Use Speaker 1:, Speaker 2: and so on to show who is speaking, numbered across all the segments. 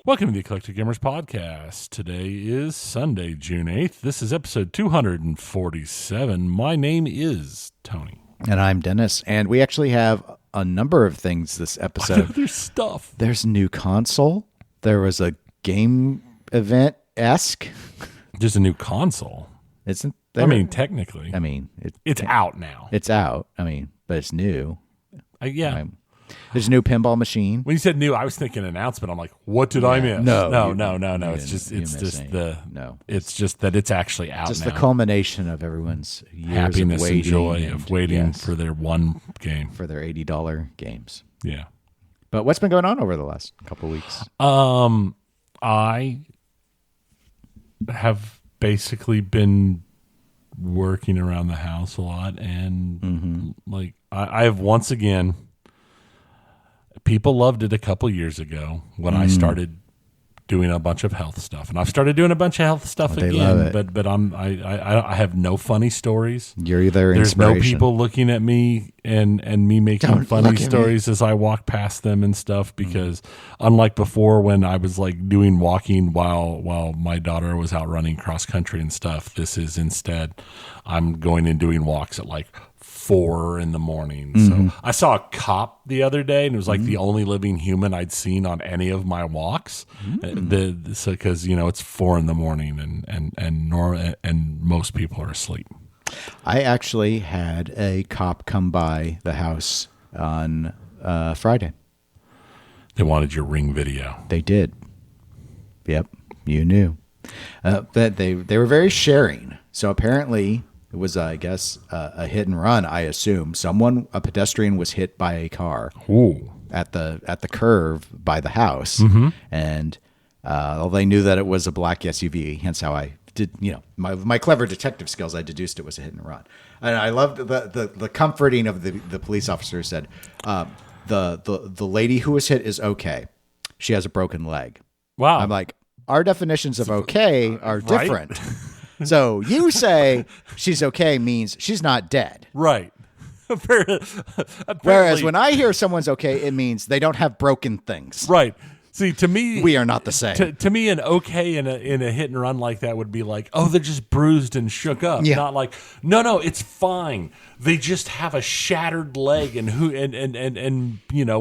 Speaker 1: Welcome to the Eclectic Gamers Podcast. Today is Sunday, June 8th. This is episode 247. My name is Tony.
Speaker 2: And I'm Dennis. And we actually have a number of things this episode.
Speaker 1: There's stuff.
Speaker 2: There's a new console. There was a game event-esque.
Speaker 1: There's a new console.
Speaker 2: Isn't there?
Speaker 1: I mean, technically.
Speaker 2: I mean,
Speaker 1: it's out now.
Speaker 2: It's out. I mean, but it's new.
Speaker 1: Yeah.
Speaker 2: There's a new pinball machine.
Speaker 1: When you said new, I was thinking announcement. I'm like, what did I miss?
Speaker 2: No.
Speaker 1: It's just that it's actually out
Speaker 2: just
Speaker 1: now.
Speaker 2: The culmination of everyone's years
Speaker 1: happiness
Speaker 2: of waiting
Speaker 1: and joy of waiting for their one game.
Speaker 2: For their $80 games.
Speaker 1: Yeah.
Speaker 2: But what's been going on over the last couple of weeks?
Speaker 1: I have basically been working around the house a lot, and I have once again. People loved it a couple years ago when I started doing a bunch of health stuff, and I've started doing a bunch of health stuff
Speaker 2: they
Speaker 1: again.
Speaker 2: love it.
Speaker 1: But I have no funny stories.
Speaker 2: You're their
Speaker 1: There's no
Speaker 2: inspiration.
Speaker 1: people looking at me and me making
Speaker 2: Don't
Speaker 1: funny
Speaker 2: look at
Speaker 1: stories as I walk past them and stuff. Because unlike before, when I was like doing walking while my daughter was out running cross country and stuff, this is instead I'm going and doing walks at like 4 a.m. So I saw a cop the other day, and it was like the only living human I'd seen on any of my walks. Because it's 4 a.m. and most people are asleep.
Speaker 2: I actually had a cop come by the house on Friday.
Speaker 1: They wanted your Ring video.
Speaker 2: They did. Yep, you knew. But they were very sharing. So apparently it was, I guess, a hit and run. I assume a pedestrian was hit by a car.
Speaker 1: Ooh.
Speaker 2: At the curve by the house, and they knew that it was a black SUV. Hence how I did, my clever detective skills. I deduced it was a hit and run, and I loved the comforting of the police officer who said, the lady who was hit is okay. She has a broken leg.
Speaker 1: Wow.
Speaker 2: I'm like, our definitions of okay are different. So you say she's okay means she's not dead.
Speaker 1: Right.
Speaker 2: Whereas when I hear someone's okay, it means they don't have broken things.
Speaker 1: Right. See, to me,
Speaker 2: we are not the same.
Speaker 1: To me, an okay in a hit and run like that would be like, oh, they're just bruised and shook up.
Speaker 2: Yeah.
Speaker 1: Not like, no, it's fine. They just have a shattered leg, and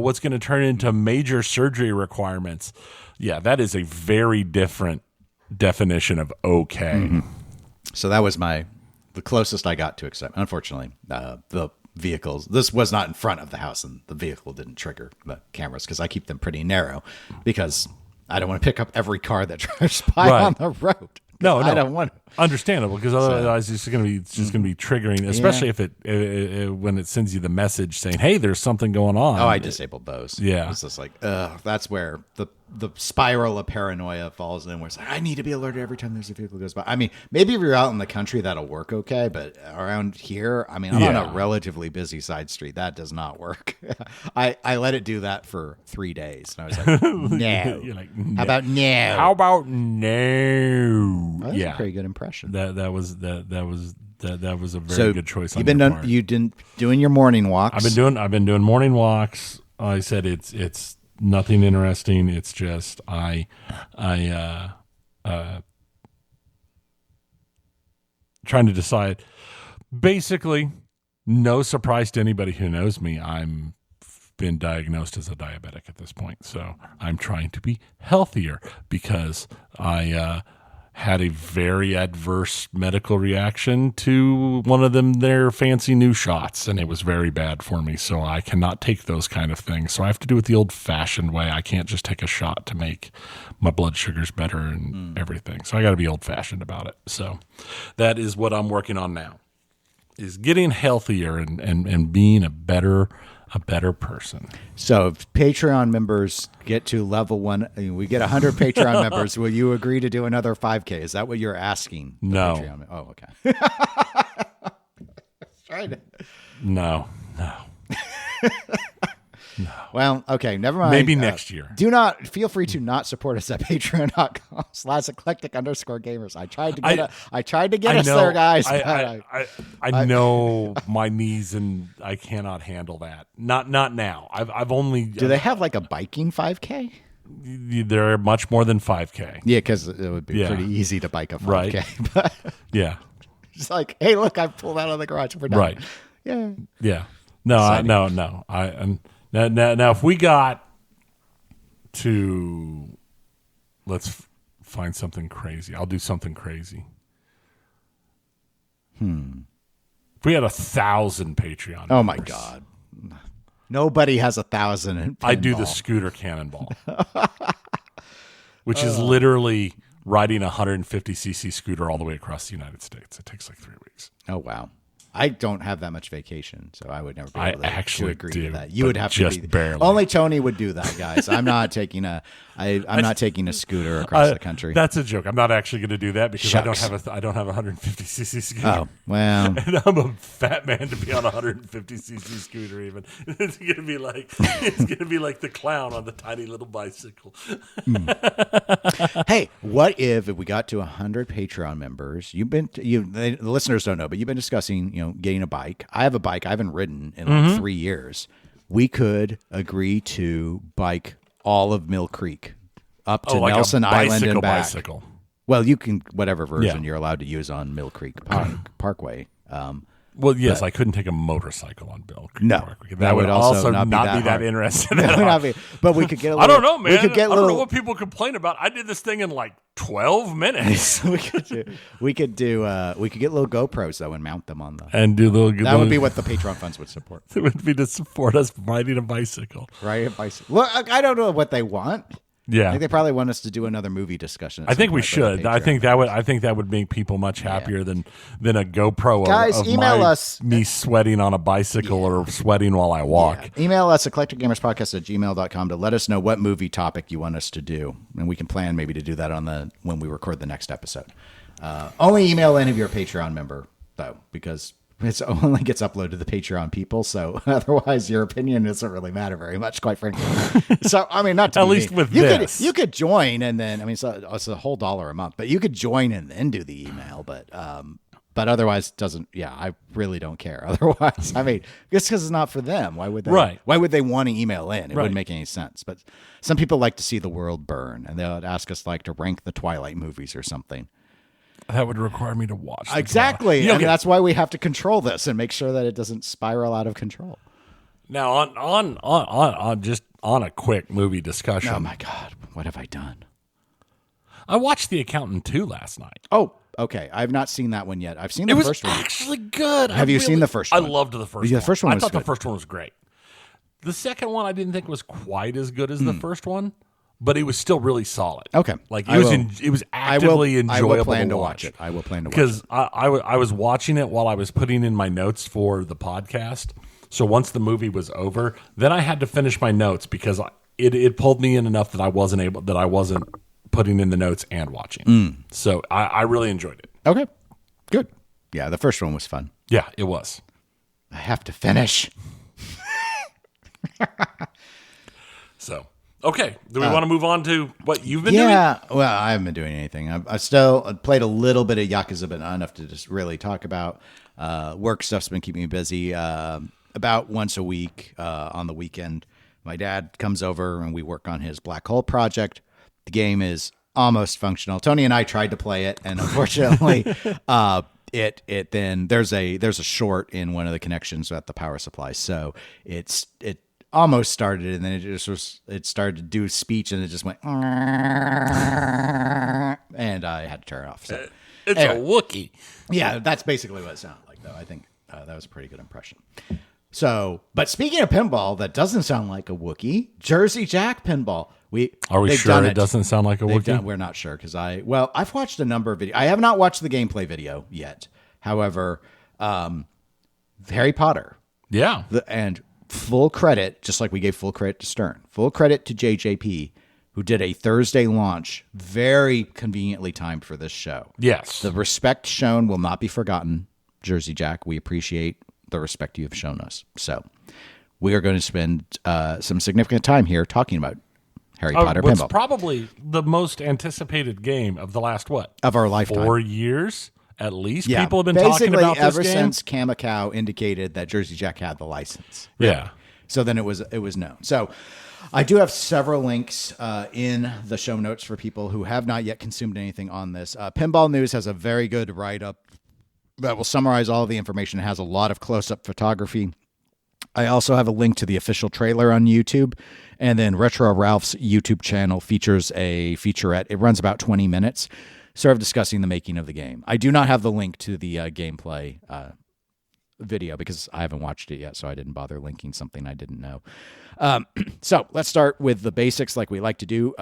Speaker 1: what's going to turn into major surgery requirements. Yeah, that is a very different definition of okay.
Speaker 2: Mm-hmm. So that was the closest I got to accept. Unfortunately, the vehicles, this was not in front of the house, and the vehicle didn't trigger the cameras because I keep them pretty narrow because I don't want to pick up every car that drives by on the road.
Speaker 1: No,
Speaker 2: I don't want to.
Speaker 1: Understandable, because otherwise it's just going to be triggering, especially if when it sends you the message saying, "Hey, there's something going on."
Speaker 2: Oh, I disabled those.
Speaker 1: Yeah,
Speaker 2: it's just like, that's where the spiral of paranoia falls in, where it's like, I need to be alerted every time there's a vehicle goes by. I mean, maybe if you're out in the country, that'll work okay, but around here, I mean, I'm on a relatively busy side street. That does not work. I let it do that for 3 days, and I was like, no.
Speaker 1: You're like, no.
Speaker 2: How about no?
Speaker 1: How about no?
Speaker 2: That's a pretty good impression.
Speaker 1: That was a very good choice.
Speaker 2: You've been doing your morning walks.
Speaker 1: I've been doing morning walks. I said it's nothing interesting. It's just I trying to decide. Basically, no surprise to anybody who knows me, I'm been diagnosed as a diabetic at this point. So I'm trying to be healthier because I had a very adverse medical reaction to one of their fancy new shots, and it was very bad for me. So I cannot take those kind of things. So I have to do it the old-fashioned way. I can't just take a shot to make my blood sugars better and everything. So I got to be old-fashioned about it. So that is what I'm working on now, is getting healthier and being a better person.
Speaker 2: So if Patreon members get to level 1, we get 100 Patreon members, will you agree to do another 5K? Is that what you're asking?
Speaker 1: No.
Speaker 2: Patreon? Oh, okay. Trying to.
Speaker 1: No.
Speaker 2: Well, okay, never mind.
Speaker 1: Maybe next year.
Speaker 2: Feel free to not support us at patreon.com/eclectic_gamers. I tried to get us there, guys.
Speaker 1: I know my knees, and I cannot handle that. Not now. I've only.
Speaker 2: Do they have like a biking 5K?
Speaker 1: they're much more than 5K.
Speaker 2: Yeah, because it would be pretty easy to bike a 5K.
Speaker 1: Right.
Speaker 2: But
Speaker 1: Yeah.
Speaker 2: it's like, hey, look, I pulled out of the garage. We're done.
Speaker 1: Right.
Speaker 2: Yeah.
Speaker 1: Yeah. No, no. Now, if we got to, let's find something crazy. I'll do something crazy. If we had 1,000 Patreon
Speaker 2: Oh my
Speaker 1: members,
Speaker 2: God. Nobody has 1,000 in
Speaker 1: I do
Speaker 2: pinball.
Speaker 1: the scooter cannonball, which is literally riding a 150cc scooter all the way across the United States. It takes like 3 weeks.
Speaker 2: Oh, wow. I don't have that much vacation, so I would never be able to agree
Speaker 1: do,
Speaker 2: to that. You would have
Speaker 1: just
Speaker 2: to
Speaker 1: barely.
Speaker 2: Only Tony would do that, guys. I'm not taking I'm not taking a scooter across the country.
Speaker 1: That's a joke. I'm not actually going to do that because
Speaker 2: Shucks.
Speaker 1: I don't have a 150cc scooter.
Speaker 2: Oh, well.
Speaker 1: And I'm a fat man to be on a 150cc scooter. Even it's going to be like the clown on the tiny little bicycle.
Speaker 2: Hey, what if we got to 100 Patreon members? The listeners don't know, but you've been discussing, getting a bike. I have a bike I haven't ridden in like 3 years. We could agree to bike all of Mill Creek up to
Speaker 1: like
Speaker 2: Nelson
Speaker 1: a
Speaker 2: Island and back.
Speaker 1: bicycle.
Speaker 2: Well, you can whatever version you're allowed to use on Mill Creek Parkway.
Speaker 1: Well, yes, I couldn't take a motorcycle on Bill Creek
Speaker 2: No,
Speaker 1: Park.
Speaker 2: that would also
Speaker 1: not be that
Speaker 2: hard.
Speaker 1: interesting.
Speaker 2: That would not be- but we could get a little.
Speaker 1: I don't know, man.
Speaker 2: We could get
Speaker 1: I don't know what people complain about. I did this thing in like 12 minutes.
Speaker 2: we could get little GoPros though and mount them on the.
Speaker 1: And do little.
Speaker 2: That would be what the Patreon funds would support.
Speaker 1: It would be to support us riding a bicycle.
Speaker 2: Right, a bicycle. Well, I don't know what they want.
Speaker 1: Yeah,
Speaker 2: I think they probably want us to do another movie discussion.
Speaker 1: I think we should. I think that would make people much happier than a GoPro.
Speaker 2: Guys,
Speaker 1: of
Speaker 2: email us.
Speaker 1: Me sweating on a bicycle or sweating while I walk.
Speaker 2: Yeah. Email us at eclecticgamerspodcast@gmail.com to let us know what movie topic you want us to do, and we can plan maybe to do that when we record the next episode. Only email in if you're a Patreon member, though, because it only gets uploaded to the Patreon people, so otherwise your opinion doesn't really matter very much, quite frankly. So, I mean, not to
Speaker 1: At
Speaker 2: be
Speaker 1: least
Speaker 2: mean.
Speaker 1: with
Speaker 2: you
Speaker 1: this.
Speaker 2: you could join and then, I mean, it's a whole $1 a month, but you could join and then do the email, but otherwise doesn't, I really don't care. Otherwise, I mean, just because it's not for them, why would they?
Speaker 1: Right.
Speaker 2: Why would they want to email in? It
Speaker 1: Right.
Speaker 2: wouldn't make any sense, but some people like to see the world burn, and they'll ask us like to rank the Twilight movies or something.
Speaker 1: That would require me to watch.
Speaker 2: Exactly.
Speaker 1: Okay.
Speaker 2: That's why we have to control this and make sure that it doesn't spiral out of control.
Speaker 1: Now, on a quick movie discussion.
Speaker 2: Oh my God, what have I done?
Speaker 1: I watched The Accountant 2 last night.
Speaker 2: Oh, okay. I've not seen that one yet. I've seen the
Speaker 1: It was
Speaker 2: first one.
Speaker 1: actually good.
Speaker 2: Have you seen the first one?
Speaker 1: I loved the first one.
Speaker 2: The first one
Speaker 1: I
Speaker 2: was
Speaker 1: thought
Speaker 2: good.
Speaker 1: the first one was great. The second one I didn't think was quite as good as the first one, but it was still really solid.
Speaker 2: Okay.
Speaker 1: Like
Speaker 2: I will-
Speaker 1: it was actively enjoyable
Speaker 2: I will plan
Speaker 1: to
Speaker 2: to
Speaker 1: watch.
Speaker 2: watch it. I will plan to watch
Speaker 1: Because
Speaker 2: it.
Speaker 1: I was watching it while I was putting in my notes for the podcast. So once the movie was over, then I had to finish my notes because it pulled me in enough that I wasn't putting in the notes and watching. So I really enjoyed it.
Speaker 2: Okay. Good. Yeah, the first one was fun.
Speaker 1: Yeah, it was.
Speaker 2: I have to finish.
Speaker 1: So, okay. Do we want to move on to what you've been doing?
Speaker 2: Yeah. Well, I haven't been doing anything. I still played a little bit of Yakuza, but not enough to just really talk about. Work stuff's been keeping me busy. About once a week on the weekend, my dad comes over and we work on his Black Hole project. The game is almost functional. Tony and I tried to play it, and unfortunately, it then there's a short in one of the connections at the power supply, so it almost started, and then it started to do speech, and it just went, and I had to turn it off. So
Speaker 1: It's
Speaker 2: anyway.
Speaker 1: a Wookiee.
Speaker 2: Yeah, that's basically what it sounded like, though. I think that was a pretty good impression. So, but speaking of pinball, that doesn't sound like a Wookiee. Jersey Jack pinball.
Speaker 1: Are we
Speaker 2: they've
Speaker 1: sure
Speaker 2: done
Speaker 1: it doesn't sound like a Wookiee?
Speaker 2: We're not sure because I've watched a number of videos. I have not watched the gameplay video yet. However, Harry Potter.
Speaker 1: Yeah.
Speaker 2: And full credit, just like we gave full credit to Stern, full credit to JJP, who did a Thursday launch, very conveniently timed for this show.
Speaker 1: Yes.
Speaker 2: The respect shown will not be forgotten, Jersey Jack. We appreciate the respect you have shown us. So we are going to spend some significant time here talking about Harry Potter
Speaker 1: what's
Speaker 2: pinball.
Speaker 1: probably the most anticipated game of the last,
Speaker 2: Of our lifetime.
Speaker 1: 4 years at least?
Speaker 2: Yeah,
Speaker 1: People have been
Speaker 2: basically
Speaker 1: talking about this
Speaker 2: ever
Speaker 1: game?
Speaker 2: since Kamikow indicated that Jersey Jack had the license.
Speaker 1: Yeah.
Speaker 2: So then it was known. So I do have several links in the show notes for people who have not yet consumed anything on this. Pinball News has a very good write-up that will summarize all of the information. It has a lot of close-up photography. I also have a link to the official trailer on YouTube, and then Retro Ralph's YouTube channel features a featurette. It runs about 20 minutes, sort of discussing the making of the game. I do not have the link to the gameplay video because I haven't watched it yet, so I didn't bother linking something I didn't know. So let's start with the basics like we like to do.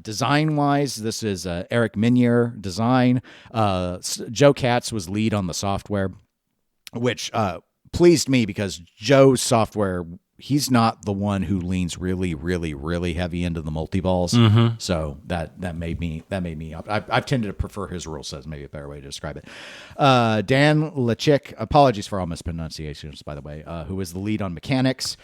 Speaker 2: Design-wise, this is Eric Minier design. Joe Katz was lead on the software, which pleased me because Joe's software, he's not the one who leans really, really, really heavy into the multi-balls. Mm-hmm. So that made me up. I've tended to prefer his rule sets, maybe a better way to describe it. Dan Lechik, apologies for all mispronunciations, by the way, who was the lead on mechanics.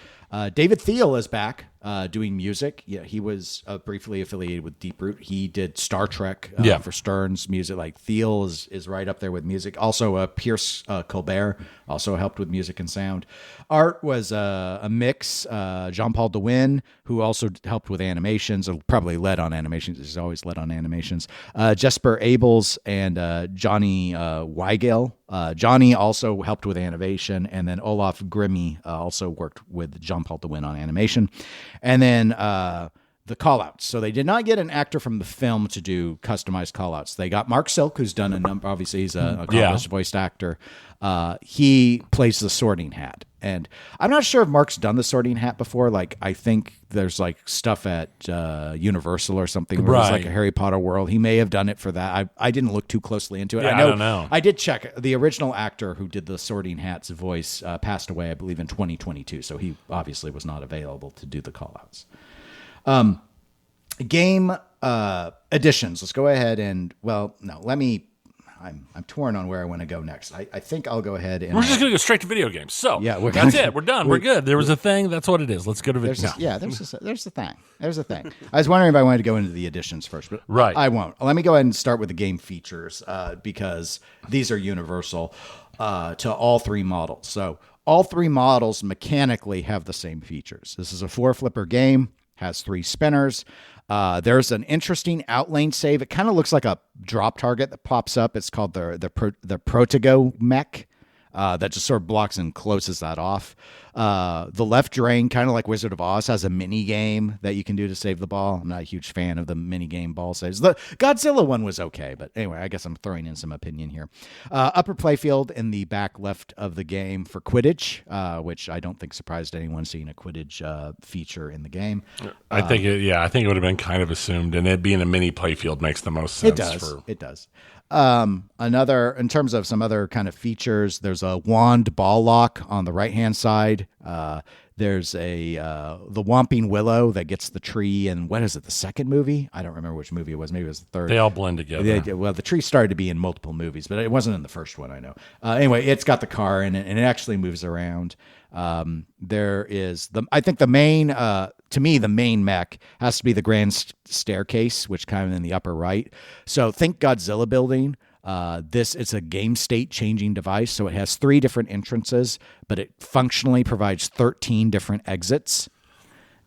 Speaker 2: David Thiel is back doing music. Yeah, he was briefly affiliated with Deep Root. He did Star Trek for Stern's music. Like Thiel is right up there with music. Also, Pierce Colbert also helped with music and sound. Art was a mix. Jean-Paul DeWin, who also helped with animations, or probably led on animations. He's always led on animations. Jesper Abels and Johnny Weigel. Johnny also helped with animation, and then Olaf Grimmy also worked with Jean-Paul DeWin on animation. And then the callouts. So they did not get an actor from the film to do customized callouts. They got Mark Silk, who's done a number. Obviously, he's a accomplished voiced actor. He plays the Sorting Hat. And I'm not sure if Mark's done the Sorting Hat before. Like, I think there's like stuff at Universal or something where there's like a Harry Potter world. He may have done it for that. I didn't look too closely into it.
Speaker 1: Yeah, I don't know.
Speaker 2: I did check. The original actor who did the Sorting Hat's voice passed away, I believe, in 2022. So he obviously was not available to do the callouts. Game additions. Let's go ahead and, I'm torn on where I want to go next. I think I'll go ahead and...
Speaker 1: We're just going to go straight to video games. So
Speaker 2: yeah,
Speaker 1: that's it. We're done. We're good. There was a thing. That's what it is. Let's go to video games.
Speaker 2: There's the thing. There's the thing. I was wondering if I wanted to go into the additions first, but I won't. Let me go ahead and start with the game features because these are universal to all three models. So all three models mechanically have the same features. This is a 4-flipper game, has 3 spinners. There's an interesting outlane save. It kind of looks like a drop target that pops up. It's called the Protego mech that just sort of blocks and closes that off. The left drain, kind of like Wizard of Oz, has a mini game that you can do to save the ball. I'm not a huge fan of the mini game ball saves. The Godzilla one was okay, but anyway, I guess I'm throwing in some opinion here. Upper playfield in the back left of the game for Quidditch, which I don't think surprised anyone seeing a Quidditch feature in the game.
Speaker 1: I think it would have been kind of assumed, and it being a mini playfield makes the most sense.
Speaker 2: It does. Another, in terms of some other kind of features, there's a wand ball lock on the right hand side. There's the Whomping Willow that gets the tree in, what is it, the second movie? I don't remember which movie it was. Maybe it was the third.
Speaker 1: They all blend together.
Speaker 2: Well, the tree started to be in multiple movies, but it wasn't in the first one, I know. Anyway, it's got the car in it, and it actually moves around. There is I think the main, to me, the main mech has to be the grand staircase, which kind of in the upper right. So think Godzilla building. It's a game state changing device. So it has 3 different entrances, but it functionally provides 13 different exits.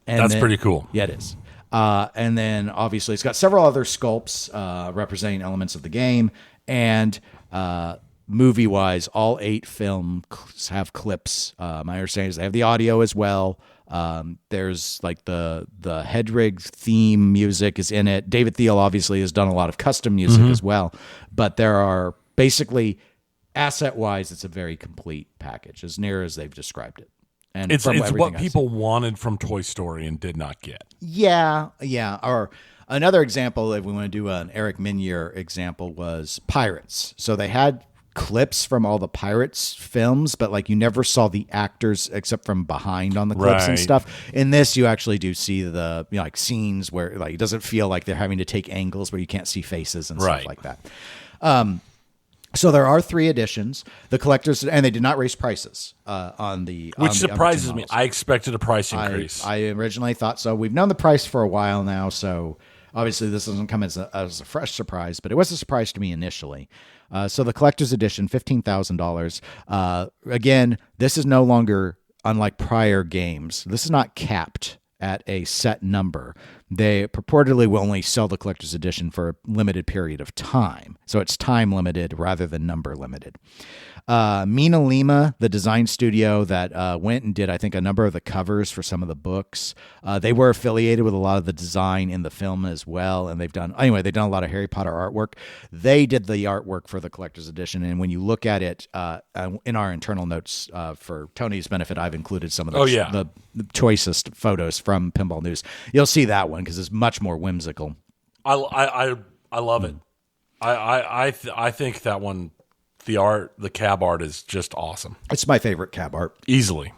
Speaker 2: And
Speaker 1: that's pretty cool.
Speaker 2: Yeah, it is. And then obviously it's got several other sculpts, representing elements of the game. And, movie-wise, all 8 films have clips. My understanding is they have the audio as well. There's like the Hedrig theme music is in it. David Thiel obviously has done a lot of custom music as well. But there are basically, asset-wise, it's a very complete package, as near as they've described it. And
Speaker 1: it's what people wanted from Toy Story and did not get.
Speaker 2: Yeah. Or another example, if we want to do an Eric Minier example, was Pirates. So they had clips from all the Pirates films, but like you never saw the actors except from behind on the clips and stuff. In this, you actually do see the like scenes where like it doesn't feel like they're having to take angles where you can't see faces and stuff like that. So there are 3 editions. The collectors, and they did not raise prices on the
Speaker 1: which surprises me. I expected a price increase.
Speaker 2: I originally thought so. We've known the price for a while now, so obviously this doesn't come as a fresh surprise, but it was a surprise to me initially. So the collector's edition, $15,000. Again, this is no longer, unlike prior games, this is not capped at a set number. They purportedly will only sell the collector's edition for a limited period of time. So it's time limited rather than number limited. Mina Lima, the design studio that went and did, I think, a number of the covers for some of the books, they were affiliated with a lot of the design in the film as well. And they've done a lot of Harry Potter artwork. They did the artwork for the collector's edition. And when you look at it in our internal notes for Tony's benefit, I've included some of the choicest photos from Pinball News. You'll see that one because it's much more whimsical.
Speaker 1: I love it. I think that one, the cab art is just awesome.
Speaker 2: It's my favorite cab art.
Speaker 1: Easily.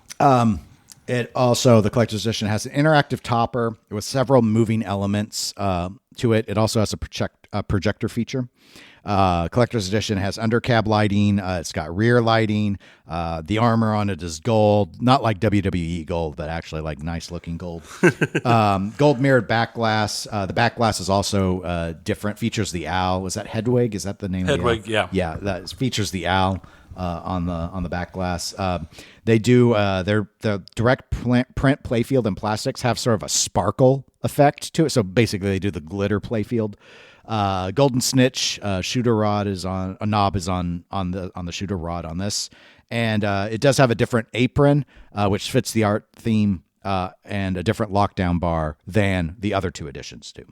Speaker 2: It also, the collector's edition has an interactive topper with several moving elements to it. It also has a projector feature. Collector's edition has undercab lighting. It's got rear lighting. The armor on it is gold, not like WWE gold, but actually like nice looking gold. Gold mirrored back glass. The back glass is also different. Features the owl. Is that Hedwig? Is that the name?
Speaker 1: Hedwig,
Speaker 2: of the owl? Yeah. That features the owl on the back glass. They do their direct print playfield and plastics have sort of a sparkle effect to it. So basically, they do the glitter playfield. Golden snitch shooter rod is on a knob is on the shooter rod on this, and it does have a different apron which fits the art theme and a different lockdown bar than the other two editions do.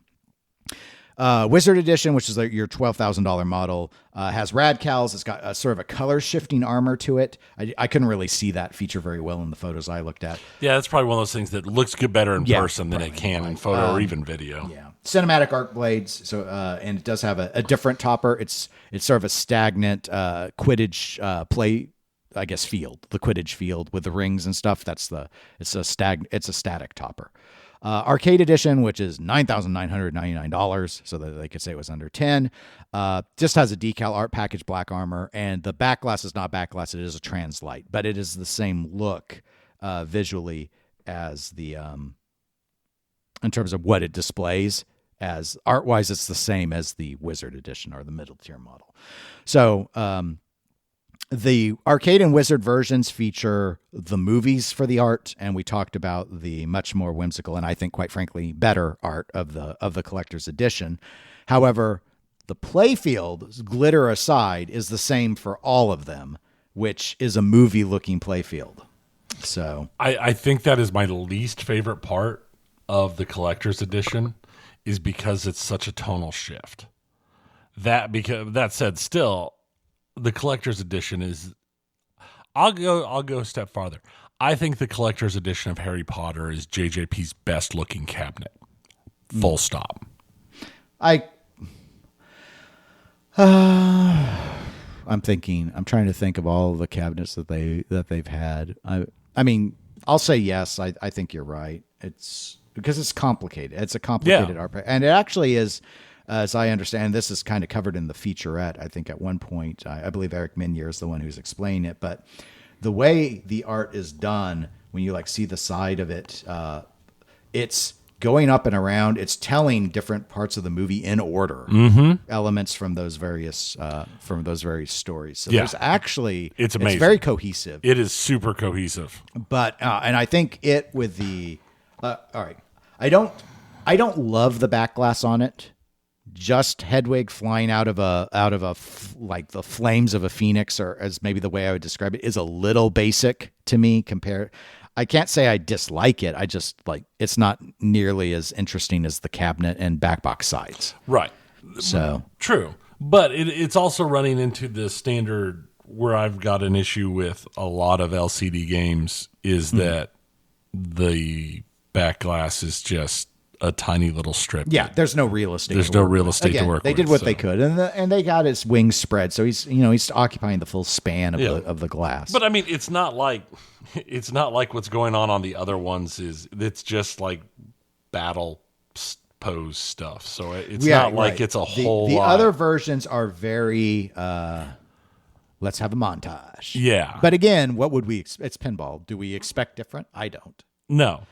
Speaker 2: Wizard Edition, which is your $12,000 model, has radcals. It's got a sort of a color shifting armor to it. I couldn't really see that feature very well in the photos I looked at.
Speaker 1: Yeah, that's probably one of those things that looks good better in person than it can in photo or even video.
Speaker 2: Yeah, cinematic arc blades. So and it does have a different topper. It's sort of a stagnant Quidditch play, I guess, field, the Quidditch field with the rings and stuff. It's a static topper. Arcade Edition, which is $9,999, so that they could say it was under 10, just has a decal art package, black armor, and the back glass is not back glass. It is a trans light, but it is the same look visually as the in terms of what it displays. As art-wise, it's the same as the Wizard Edition or the middle tier model. So the arcade and Wizard versions feature the movies for the art, and we talked about the much more whimsical and I think, quite frankly, better art of the collector's edition. However, the playfield, glitter aside, is the same for all of them, which is a movie-looking playfield. So
Speaker 1: I think that is my least favorite part of the collector's edition, is because it's such a tonal shift. That said, still, the collector's edition is, I'll go a step farther. I think the collector's edition of Harry Potter is JJP's best looking cabinet. Full stop.
Speaker 2: I'm trying to think of all the cabinets that they've had. I mean, I'll say yes. I think you're right. It's because it's complicated. It's a complicated art, and it actually is. As I understand, this is kind of covered in the featurette. I think at one point, I believe Eric Minier is the one who's explaining it. But the way the art is done, when you see the side of it, it's going up and around. It's telling different parts of the movie in order, elements from those various stories. So there's actually
Speaker 1: it's amazing.
Speaker 2: It's very cohesive.
Speaker 1: It is super cohesive.
Speaker 2: But and I think it with the all right. I don't love the back glass on it. Just Hedwig flying out of like the flames of a phoenix, or as maybe the way I would describe it, is a little basic to me compared. I can't say I dislike it. I just it's not nearly as interesting as the cabinet and back box sides.
Speaker 1: Right.
Speaker 2: So
Speaker 1: true. But it's also running into the standard where I've got an issue with a lot of LCD games is that the back glass is just a tiny little strip.
Speaker 2: Yeah, there's no real estate.
Speaker 1: There's no real estate to work with.
Speaker 2: They did what they could, and they got his wings spread, so he's occupying the full span of the glass.
Speaker 1: But I mean, it's not like what's going on the other ones. It's just like battle pose stuff. So it's not like it's a whole lot.
Speaker 2: The other versions are very. Let's have a montage.
Speaker 1: Yeah.
Speaker 2: But again, what would we? It's pinball. Do we expect different? I don't.
Speaker 1: No.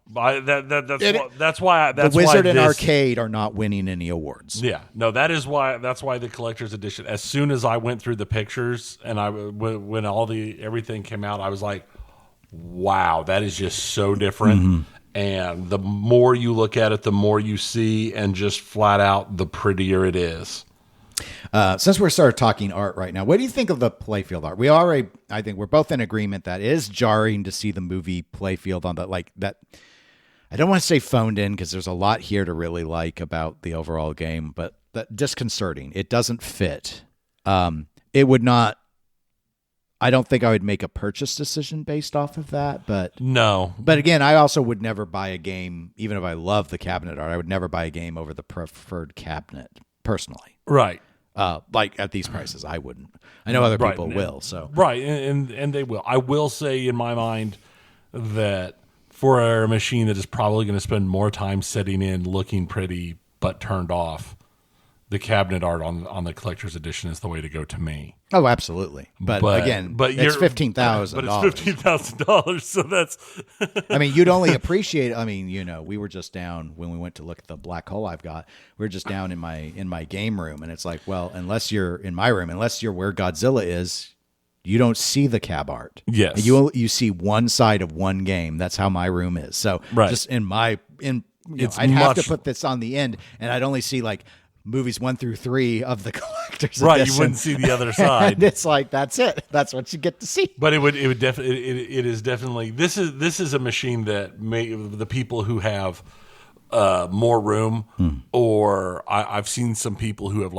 Speaker 1: That's why
Speaker 2: the Wizard and Arcade are not winning any awards.
Speaker 1: Yeah, no, that's why the collector's edition. As soon as I went through the pictures and when everything came out, I was like, wow, that is just so different. And the more you look at it, the more you see, and just flat out, the prettier it is.
Speaker 2: Since we're started talking art right now, what do you think of the playfield art? I think we're both in agreement that it is jarring to see the movie playfield on that. I don't want to say phoned in because there's a lot here to really like about the overall game, but that disconcerting. It doesn't fit. It would not. I don't think I would make a purchase decision based off of that, but
Speaker 1: no.
Speaker 2: But again, I also would never buy a game, even if I love the cabinet art. I would never buy a game over the preferred cabinet personally.
Speaker 1: Right.
Speaker 2: Like at these prices, I wouldn't. I know other people will. So
Speaker 1: right, and they will. I will say in my mind that for a machine that is probably going to spend more time sitting in, looking pretty, but turned off, the cabinet art on the collector's edition is the way to go to me.
Speaker 2: Oh, absolutely. But again, it's $15,000.
Speaker 1: But it's $15,000, so that's.
Speaker 2: I mean, you'd only appreciate. I mean, we were just down when we went to look at the black hole I've got. We were just down in my game room, and it's like, well, unless you're in my room, unless you're where Godzilla is, you don't see the cab art.
Speaker 1: Yes,
Speaker 2: you see one side of one game. That's how my room is. So just I'd have to put this on the end, and I'd only see like movies 1 through 3 of the collector's edition.
Speaker 1: Right, you wouldn't see the other side.
Speaker 2: And it's like that's it. That's what you get to see.
Speaker 1: But it would definitely it is definitely this is a machine that the people who have more room, or I've seen some people who have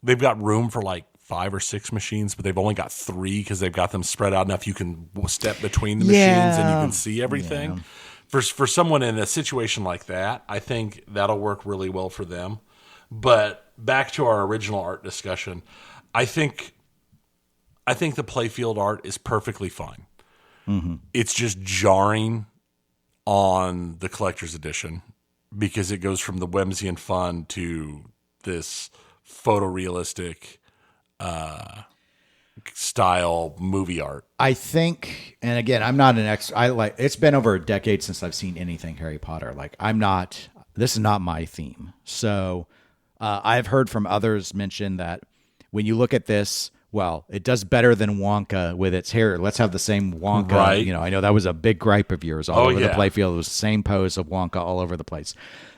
Speaker 1: they've got room for 5 or 6 machines, but they've only got 3 because they've got them spread out enough you can step between the machines and you can see everything. Yeah. For someone in a situation like that, I think that'll work really well for them. But back to our original art discussion, I think the playfield art is perfectly fine. Mm-hmm. It's just jarring on the collector's edition because it goes from the whimsy and fun to this photorealistic style movie art.
Speaker 2: I think, and again, I'm not an expert. It's been over a decade since I've seen anything Harry Potter. This is not my theme. So I've heard from others mention that when you look at this, well, it does better than Wonka with its hair. Let's have the same Wonka.
Speaker 1: Right.
Speaker 2: I know that was a big gripe of yours all over the playfield. It was the same pose of Wonka all over the place.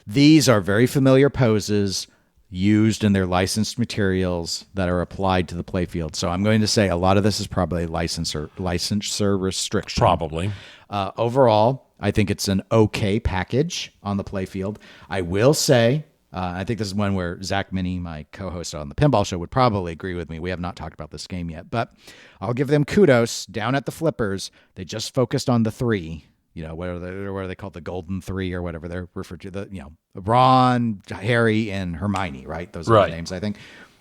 Speaker 2: These are very familiar poses used in their licensed materials that are applied to the playfield. So I'm going to say a lot of this is probably licensor restriction.
Speaker 1: Probably.
Speaker 2: Overall, I think it's an okay package on the playfield. I will say, I think this is one where Zach Minnie, my co-host on the Pinball Show, would probably agree with me. We have not talked about this game yet, but I'll give them kudos. Down at the Flippers, they just focused on the 3. What are they called? The Golden 3 or whatever they're referred to. Ron, Harry, and Hermione, right? Those are the names, I think.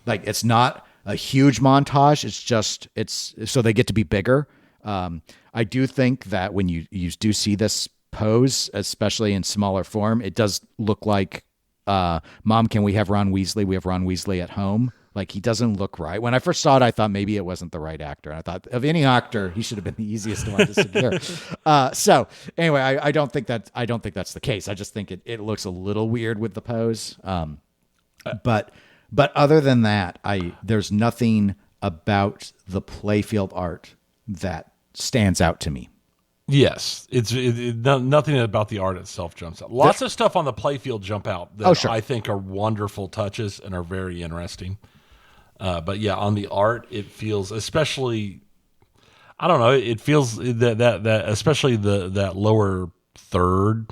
Speaker 2: It's not a huge montage. It's so they get to be bigger. I do think that when you do see this pose, especially in smaller form, it does look like, Mom, can we have Ron Weasley? We have Ron Weasley at home. He doesn't look right. When I first saw it, I thought maybe it wasn't the right actor. I thought of any actor, he should have been the easiest one to secure. So anyway, I don't think that's the case. I just think it looks a little weird with the pose. But other than that, there's nothing about the playfield art that stands out to me.
Speaker 1: Yes, nothing about the art itself jumps out. Lots of stuff on the playfield jump out that I think are wonderful touches and are very interesting. But yeah, on the art, it feels, especially, I don't know, it feels that especially that lower third,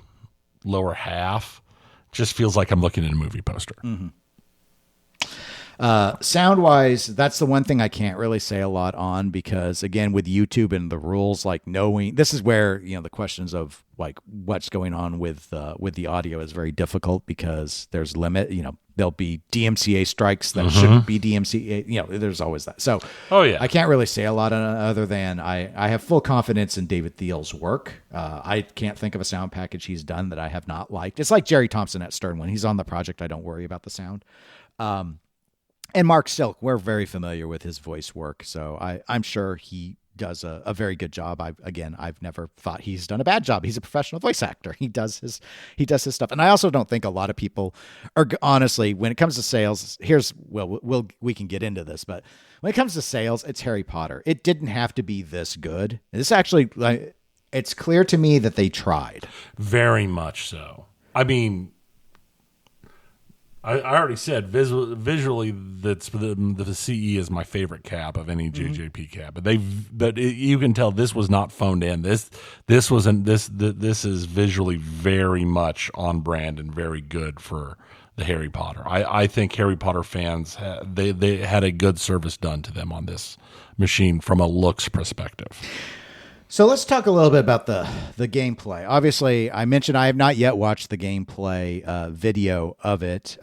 Speaker 1: lower half, just feels like I'm looking at a movie poster.
Speaker 2: Mm-hmm. Sound wise, that's the one thing I can't really say a lot on because again, with YouTube and the rules, knowing this is where, the questions of what's going on with the audio is very difficult because there's limit, there'll be DMCA strikes that shouldn't be DMCA, there's always that. So, I can't really say a lot other than I have full confidence in David Thiel's work. I can't think of a sound package he's done that I have not liked. It's like Jerry Thompson at Stern. When he's on the project, I don't worry about the sound. And Mark Silk, we're very familiar with his voice work, so I'm sure he does a very good job. I've never thought he's done a bad job. He's a professional voice actor. He does his stuff, and I also don't think a lot of people are honestly when it comes to sales. We can get into this, but when it comes to sales, it's Harry Potter. It didn't have to be this good. This actually, it's clear to me that they tried.
Speaker 1: Very much so. I mean, I already said visually that's the CE is my favorite cab of any JJP cab, but you can tell this was not phoned in. This is visually very much on brand and very good for the Harry Potter. I think Harry Potter fans they had a good service done to them on this machine from a looks perspective.
Speaker 2: So let's talk a little bit about the gameplay. Obviously, I mentioned I have not yet watched the gameplay video of it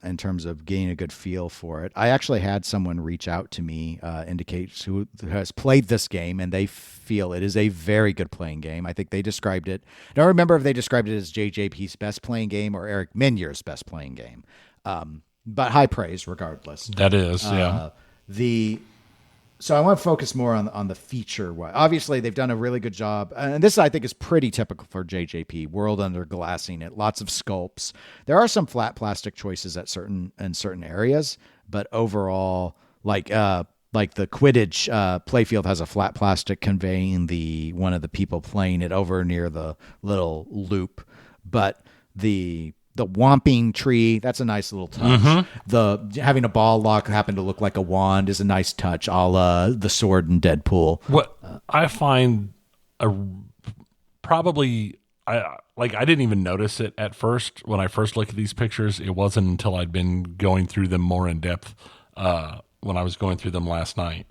Speaker 2: in terms of getting a good feel for it. I actually had someone reach out to me, indicate who has played this game, and they feel it is a very good playing game. I think they described it. I don't remember if they described it as JJP's best playing game or Eric Minier's best playing game, but high praise regardless.
Speaker 1: That is, yeah.
Speaker 2: So I want to focus more on the feature. Obviously, they've done a really good job. And this, I think, is pretty typical for JJP. World under glassing it. Lots of sculpts. There are some flat plastic choices in certain areas. But overall, like the Quidditch playfield has a flat plastic conveying one of the people playing it over near the little loop. But the Whomping Tree, that's a nice little touch. The having a ball lock happen to look like a wand is a nice touch, a la the sword in Deadpool.
Speaker 1: What I find I didn't even notice it at first when I first looked at these pictures. It wasn't until I'd been going through them more in depth when I was going through them last night.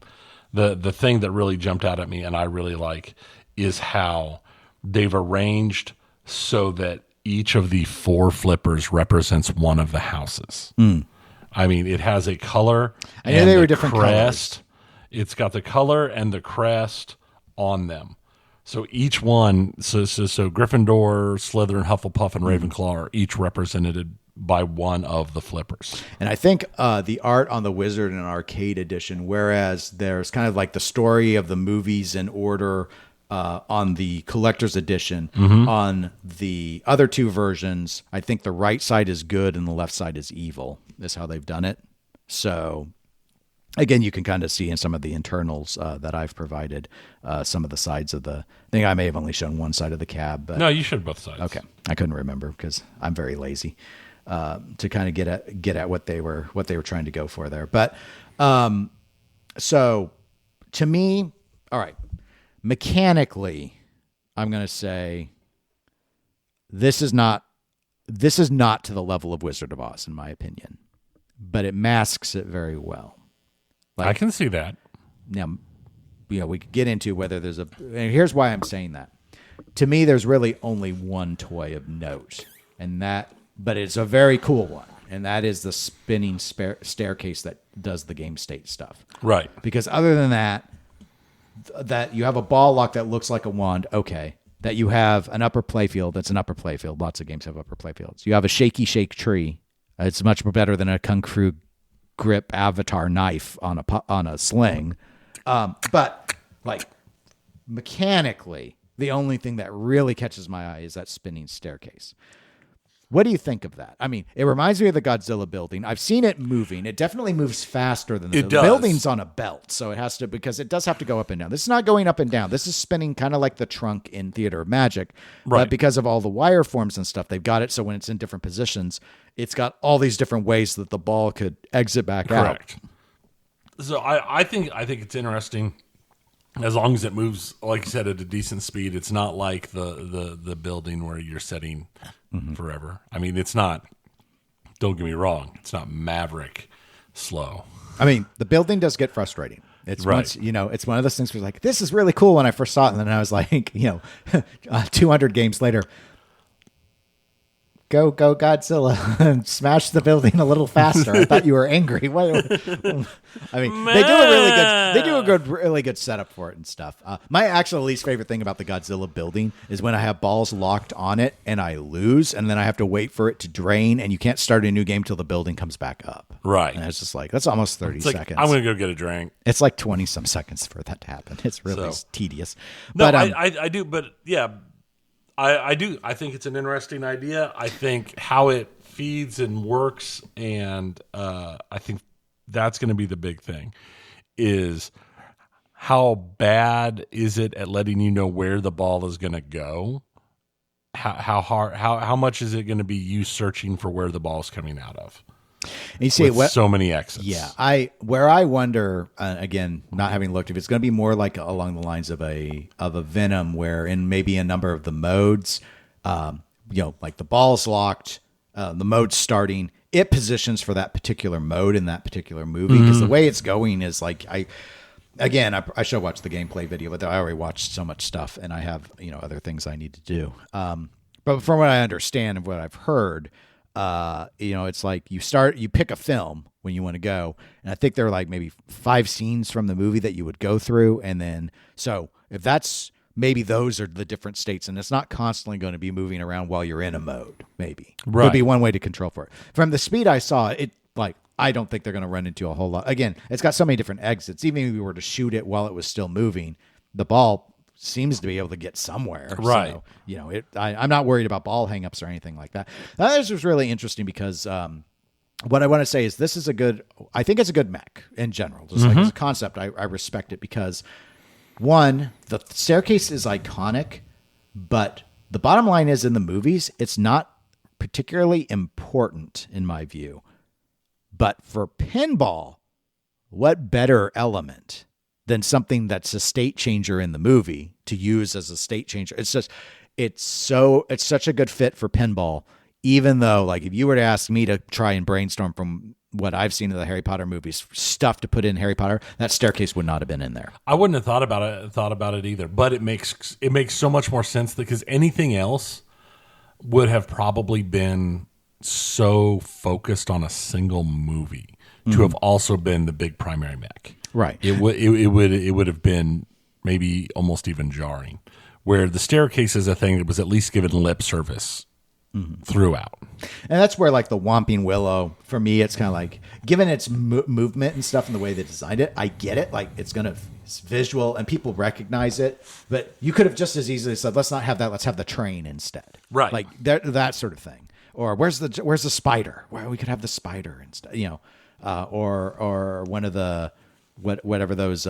Speaker 1: The thing that really jumped out at me and I really like is how they've arranged so that each of the 4 flippers represents one of the houses. I mean, it has a color.
Speaker 2: I knew they were different
Speaker 1: crest.
Speaker 2: colors.
Speaker 1: It's got the color and the crest on them. So each one, so Gryffindor, Slytherin, Hufflepuff, and Ravenclaw are each represented by one of the flippers.
Speaker 2: And I think the art on the Wizard and Arcade edition, whereas there's kind of like the story of the movies in order on the collector's edition. On the other 2 versions, I think the right side is good and the left side is evil, is how they've done it. So again, you can kind of see in some of the internals that I've provided some of the sides of the thing. I may have only shown one side of the cab, but
Speaker 1: No, you showed both sides.
Speaker 2: Okay. I couldn't remember because I'm very lazy to kind of get at what they were trying to go for there. But so to me, all right, mechanically, I'm going to say this is not to the level of Wizard of Oz, in my opinion, but it masks it very well.
Speaker 1: I can see that.
Speaker 2: Now, we could get into whether there's and here's why I'm saying that. To me, there's really only one toy of note, but it's a very cool one, and that is the spinning staircase that does the game state stuff.
Speaker 1: Right.
Speaker 2: Because other than that you have a ball lock that looks like a wand, okay. That you have an upper playfield, that's an upper playfield. Lots of games have upper playfields. You have a shaky shake tree. It's much better than a Kung Fu grip avatar knife on a sling. But like mechanically, the only thing that really catches my eye is that spinning staircase. What do you think of that? I mean, it reminds me of the Godzilla building. I've seen it moving. It definitely moves faster than the building's on a belt, so it has to, because it does have to go up and down. This is not going up and down. This is spinning kind of like the trunk in Theater of Magic.
Speaker 1: Right.
Speaker 2: But because of all the wire forms and stuff, they've got it so when it's in different positions, it's got all these different ways that the ball could exit back out.
Speaker 1: Correct. So I think it's interesting. As long as it moves, like you said, at a decent speed. It's not like the building where you're setting forever. I mean, it's not, don't get me wrong, it's not Maverick slow.
Speaker 2: I mean, the building does get frustrating. It's
Speaker 1: right.
Speaker 2: Once, it's one of those things where like, this is really cool when I first saw it. And then I was like, 200 games later, go Godzilla and smash the building a little faster. I thought you were angry. I mean, they do a really good setup for it and stuff. My actual least favorite thing about the Godzilla building is when I have balls locked on it and I lose, and then I have to wait for it to drain, and you can't start a new game till the building comes back up.
Speaker 1: Right.
Speaker 2: And it's just like, that's almost 30 seconds.
Speaker 1: I'm going to go get a drink.
Speaker 2: It's like 20 some seconds for that to happen. It's really tedious.
Speaker 1: No,
Speaker 2: but
Speaker 1: I do, but yeah. I do. I think it's an interesting idea. I think how it feeds and works, and I think that's going to be the big thing, is how bad is it at letting you know where the ball is going to go? How much is it going to be you searching for where the ball is coming out of?
Speaker 2: And you see
Speaker 1: with so many exits.
Speaker 2: Yeah, I wonder again, not having looked, if it's going to be more like along the lines of a Venom, where in maybe a number of the modes, like the ball's locked, the mode's starting, it positions for that particular mode in that particular movie, because the way it's going is like I should watch the gameplay video, but I already watched so much stuff, and I have other things I need to do. But from what I understand and what I've heard, it's like you pick a film when you want to go, and I think there are like maybe 5 scenes from the movie that you would go through, and then so if that's maybe those are the different states, and it's not constantly going to be moving around while you're in a mode. Maybe would be one way to control for it. From the speed I saw it, like. I don't think they're going to run into a whole lot. Again, it's got so many different exits. Even if we were to shoot it while it was still moving, the ball seems to be able to get somewhere.
Speaker 1: Right.
Speaker 2: So, I'm not worried about ball hangups or anything like that. This was really interesting because what I want to say is I think it's a good mech in general. Just like as a concept, I respect it because, one, the staircase is iconic, but the bottom line is in the movies, it's not particularly important in my view. But for pinball, what better element than something that's a state changer in the movie to use as a state changer? It's such a good fit for pinball, even though, like, if you were to ask me to try and brainstorm from what I've seen of the Harry Potter movies, stuff to put in Harry Potter, that staircase would not have been in there.
Speaker 1: I wouldn't have thought about it either, but it makes so much more sense because anything else would have probably been so focused on a single movie to have also been the big primary mech.
Speaker 2: Right.
Speaker 1: It would have been maybe almost even jarring, where the staircase is a thing that was at least given lip service throughout.
Speaker 2: And that's where, like, the Whomping Willow, for me, it's kind of like, given its movement and stuff and the way they designed it, I get it. Like, it's visual and people recognize it, but you could have just as easily said, let's not have that. Let's have the train instead.
Speaker 1: Right.
Speaker 2: Like that sort of thing. Or where's the spider? Well, we could have the spider instead, or one of the whatever those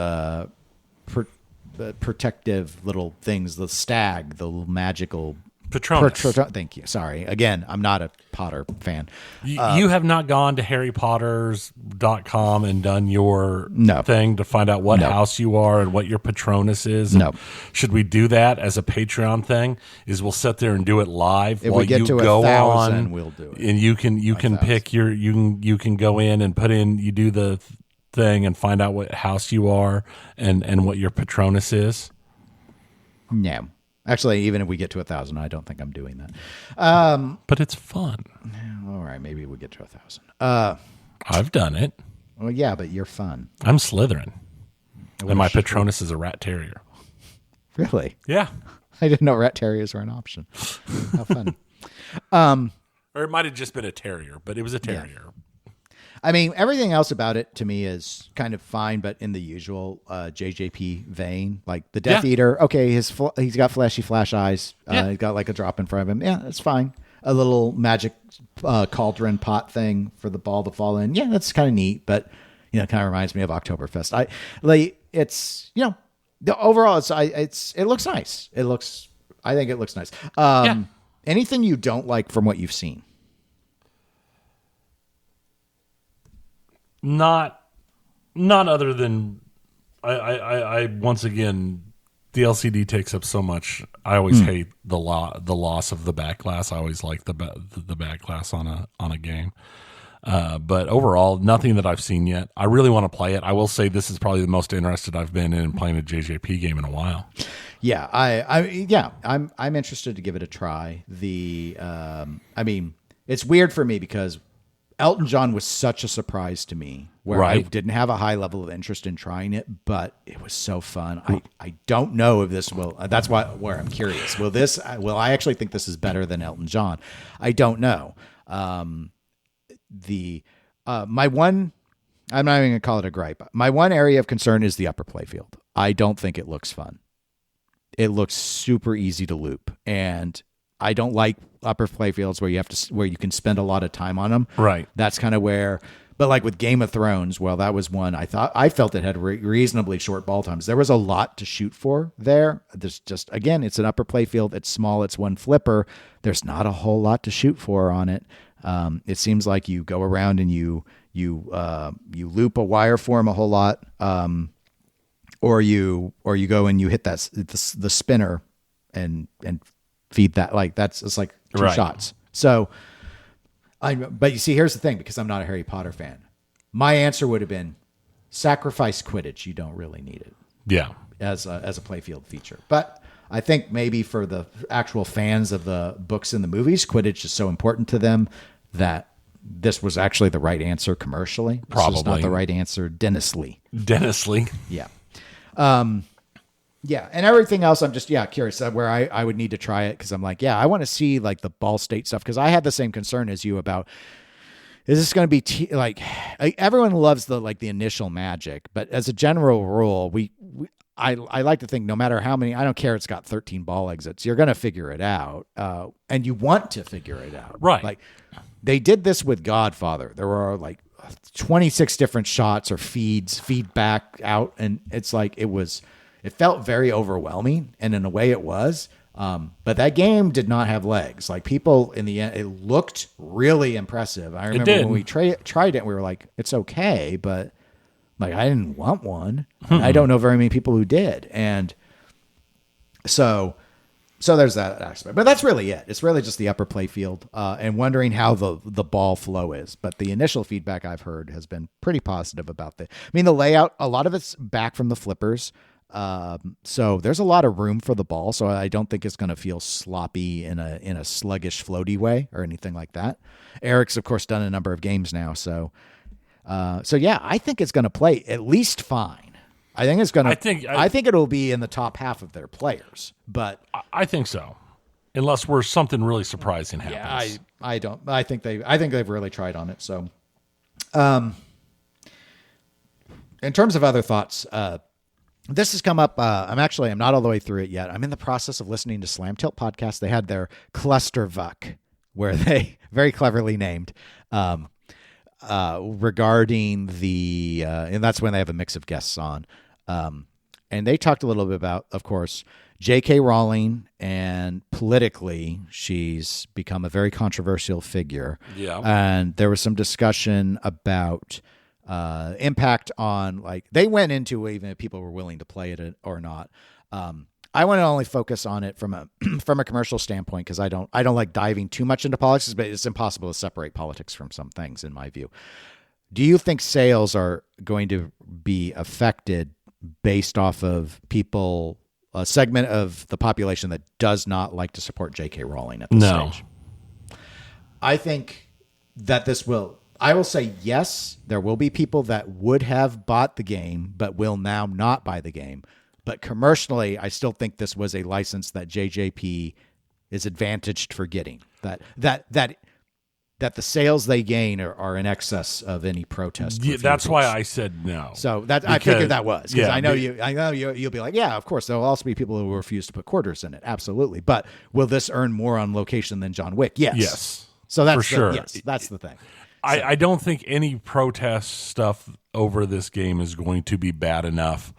Speaker 2: protective little things, the stag, the magical
Speaker 1: Patronus.
Speaker 2: Thank you. Sorry. Again, I'm not a Potter fan.
Speaker 1: You have not gone to harrypotters.com and done your thing to find out what house you are and what your Patronus is?
Speaker 2: No.
Speaker 1: Should we do that as a Patreon thing? We'll sit there and do it live
Speaker 2: if
Speaker 1: while
Speaker 2: we get
Speaker 1: you
Speaker 2: to
Speaker 1: go
Speaker 2: 1,000,
Speaker 1: on.
Speaker 2: We'll do it.
Speaker 1: And you can pick you can go in and put in, you do the thing and find out what house you are and what your Patronus is.
Speaker 2: No. Actually, even if we get to 1,000, I don't think I'm doing that.
Speaker 1: But it's fun.
Speaker 2: All right, maybe we'll get to 1,000.
Speaker 1: I've done it.
Speaker 2: Well, yeah, but you're fun.
Speaker 1: I'm Slytherin. And my Patronus is a rat terrier.
Speaker 2: Really?
Speaker 1: Yeah.
Speaker 2: I didn't know rat terriers were an option. How fun.
Speaker 1: Or it might have just been a terrier, but it was a terrier.
Speaker 2: Yeah. I mean, everything else about it to me is kind of fine, but in the usual JJP vein, like the Death Eater. Okay, he's got flashy flash eyes. He's got like a drop in front of him. Yeah, that's fine. A little magic cauldron pot thing for the ball to fall in. Yeah, that's kind of neat, but it kind of reminds me of Oktoberfest. It's the overall it looks nice. I think it looks nice. Anything you don't like from what you've seen?
Speaker 1: Not other than I once again, the LCD takes up so much. I always hate the loss of the back glass. I always like the back glass on a game. But overall, nothing that I've seen yet. I really want to play it. I will say this is probably the most interested I've been in playing a JJP game in a while. Yeah,
Speaker 2: I'm interested to give it a try. It's weird for me because Elton John was such a surprise to me, where I didn't have a high level of interest in trying it, but it was so fun. I don't know if this will. That's where I'm curious. Will I actually think this is better than Elton John? I don't know. My one, I'm not even gonna call it a gripe. My one area of concern is the upper playfield. I don't think it looks fun. It looks super easy to loop, and I don't like upper playfields where you can spend a lot of time on them.
Speaker 1: Right.
Speaker 2: That's kind of where But like with Game of Thrones, well, that was one I felt it had reasonably short ball times. There was a lot to shoot for there. There's just, again, it's an upper play field. It's small. It's one flipper. There's not a whole lot to shoot for on it. It seems like you go around and you loop a wire form a whole lot, or you go and you hit the spinner and feed that. Like it's like two shots. So. But you see, here's the thing, because I'm not a Harry Potter fan. My answer would have been sacrifice Quidditch. You don't really need it.
Speaker 1: Yeah.
Speaker 2: As a playfield feature. But I think maybe for the actual fans of the books and the movies, Quidditch is so important to them that this was actually the right answer commercially.
Speaker 1: Probably.
Speaker 2: This is not the right answer Dennis-ly.
Speaker 1: Yeah.
Speaker 2: Yeah, and everything else, I'm just, curious where I would need to try it, because I'm like, I want to see like the ball state stuff, because I had the same concern as you about, is this going to be like everyone loves the initial magic, but as a general rule, I like to think no matter how many, I don't care, it's got 13 ball exits, you're going to figure it out, and you want to figure it out.
Speaker 1: Right.
Speaker 2: Like they did this with Godfather. There were like 26 different shots or feedback out, and it's like it felt very overwhelming, and in a way it was. But that game did not have legs. Like people in the end, it looked really impressive. I remember when we tried it, we were like, it's okay, but like I didn't want one. I don't know very many people who did. And so there's that aspect. But that's really it. It's really just the upper play field and wondering how the ball flow is. But the initial feedback I've heard has been pretty positive about the layout. A lot of it's back from the flippers. So there's a lot of room for the ball. So I don't think it's going to feel sloppy in a sluggish, floaty way or anything like that. Eric's of course done a number of games now. So I think it's going to play at least fine. I think it's going to, I think it'll be in the top half of their players, but
Speaker 1: I think so. Unless something really surprising happens.
Speaker 2: Yeah, I think they've really tried on it. So, in terms of other thoughts, this has come up. I'm not all the way through it yet. I'm in the process of listening to Slam Tilt podcast. They had their Cluster Vuck, where they very cleverly named regarding the, and that's when they have a mix of guests on. And they talked a little bit about, of course, J.K. Rowling, and politically, she's become a very controversial figure. Yeah. And there was some discussion about impact on, like, they went into even if people were willing to play it or not. I want to only focus on it from a commercial standpoint, because I don't like diving too much into politics, but it's impossible to separate politics from some things in my view. Do you think sales are going to be affected based off of a segment of the population that does not like to support J.K. Rowling at this stage? I think that I will say yes, there will be people that would have bought the game but will now not buy the game. But commercially, I still think this was a license that JJP is advantaged for getting. That the sales they gain are in excess of any protest.
Speaker 1: Yeah, that's why I said no.
Speaker 2: So I figured that was, because I know you'll be like, yeah, of course there'll also be people who will refuse to put quarters in it. Absolutely. But will this earn more on location than John Wick? Yes.
Speaker 1: Yes.
Speaker 2: So that's
Speaker 1: for sure.
Speaker 2: Yes, that's the thing.
Speaker 1: I don't think any protest stuff over this game is going to be bad enough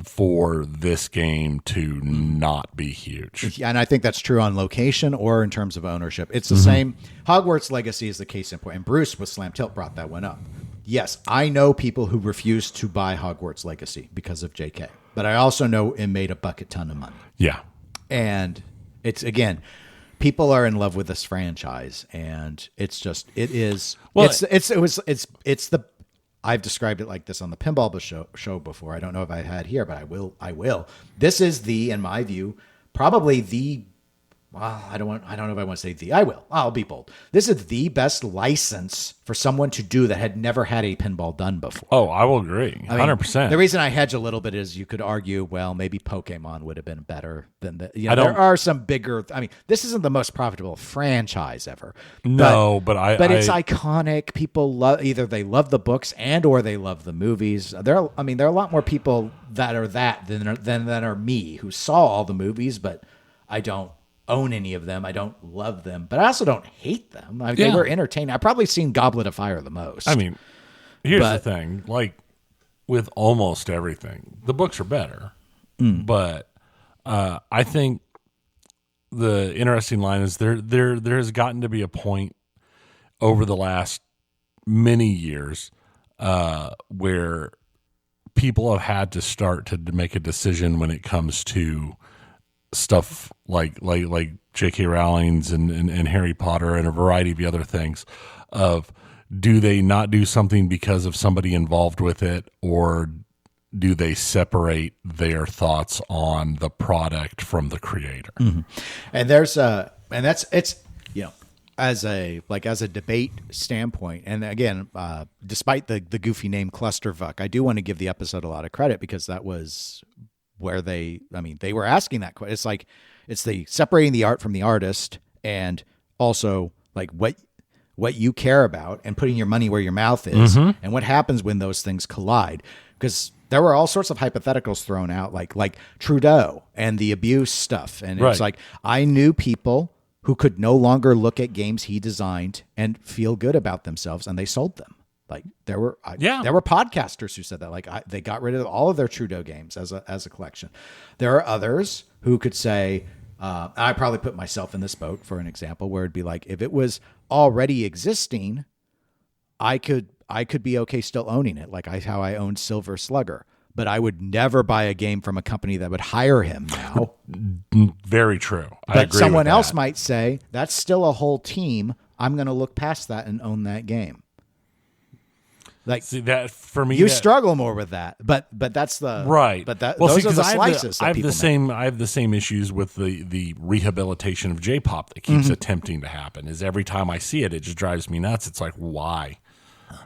Speaker 1: for this game to not be huge.
Speaker 2: And I think that's true on location or in terms of ownership. It's the same. Hogwarts Legacy is the case in point. And Bruce with Slam Tilt brought that one up. Yes, I know people who refused to buy Hogwarts Legacy because of JK. But I also know it made a bucket ton of money.
Speaker 1: Yeah.
Speaker 2: And it's, again, people are in love with this franchise, and it's I've described it like this on the Pinball show before. I don't know if I had here, but I will. This is in my view, probably the, well, I don't know if I want to say the, I'll be bold. This is the best license for someone to do that had never had a pinball done before.
Speaker 1: Oh, I will agree. 100%.
Speaker 2: The reason I hedge a little bit is you could argue, well, maybe Pokemon would have been better than there are some bigger, this isn't the most profitable franchise ever. But it's iconic. People either they love the books or they love the movies. There are a lot more people that are than are me, who saw all the movies, but I don't own any of them. I don't love them, but I also don't hate them. They were entertaining. I've probably seen Goblet of Fire the most.
Speaker 1: Here's the thing, like with almost everything, the books are better, but I think the interesting line is there has gotten to be a point over the last many years where people have had to start to make a decision when it comes to stuff like J.K. Rowling's and Harry Potter and a variety of the other things of, do they not do something because of somebody involved with it, or do they separate their thoughts on the product from the creator?
Speaker 2: Mm-hmm. And there's it's as a debate standpoint, and again, despite the goofy name Clusterfuck, I do want to give the episode a lot of credit, because that was where they were asking that question. It's like, it's the separating the art from the artist, and also like what you care about and putting your money where your mouth is, and what happens when those things collide. Because there were all sorts of hypotheticals thrown out, like Trudeau and the abuse stuff. And it's like, I knew people who could no longer look at games he designed and feel good about themselves, and they sold them. Like there were podcasters who said that, like they got rid of all of their Trudeau games as a collection. There are others who could say, I probably put myself in this boat, for an example, where it'd be like, if it was already existing, I could be okay still owning it, like how I owned Silver Slugger. But I would never buy a game from a company that would hire him now.
Speaker 1: Very true.
Speaker 2: But someone else might say, that's still a whole team. I'm going to look past that and own that game. Like,
Speaker 1: see, that for me,
Speaker 2: you struggle more with that, but that's the
Speaker 1: right.
Speaker 2: But those are the slices.
Speaker 1: I have the same issues with the rehabilitation of J-pop that keeps attempting to happen. Is every time I see it, it just drives me nuts. It's like, why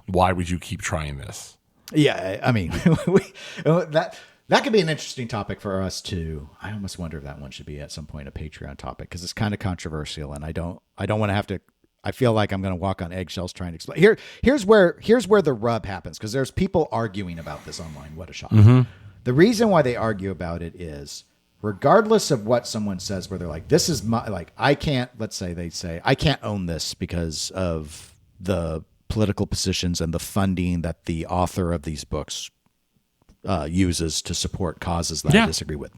Speaker 1: would you keep trying this?
Speaker 2: Yeah, I mean, that could be an interesting topic for us to. I almost wonder if that one should be at some point a Patreon topic, because it's kind of controversial, and I don't want to have to. I feel like I'm going to walk on eggshells trying to explain. Here's where the rub happens, because there's people arguing about this online. What a shock. The reason why they argue about it is, regardless of what someone says, where they're like, this is my, like, I can't, let's say they say, I can't own this because of the political positions and the funding that the author of these books uses to support causes that I disagree with.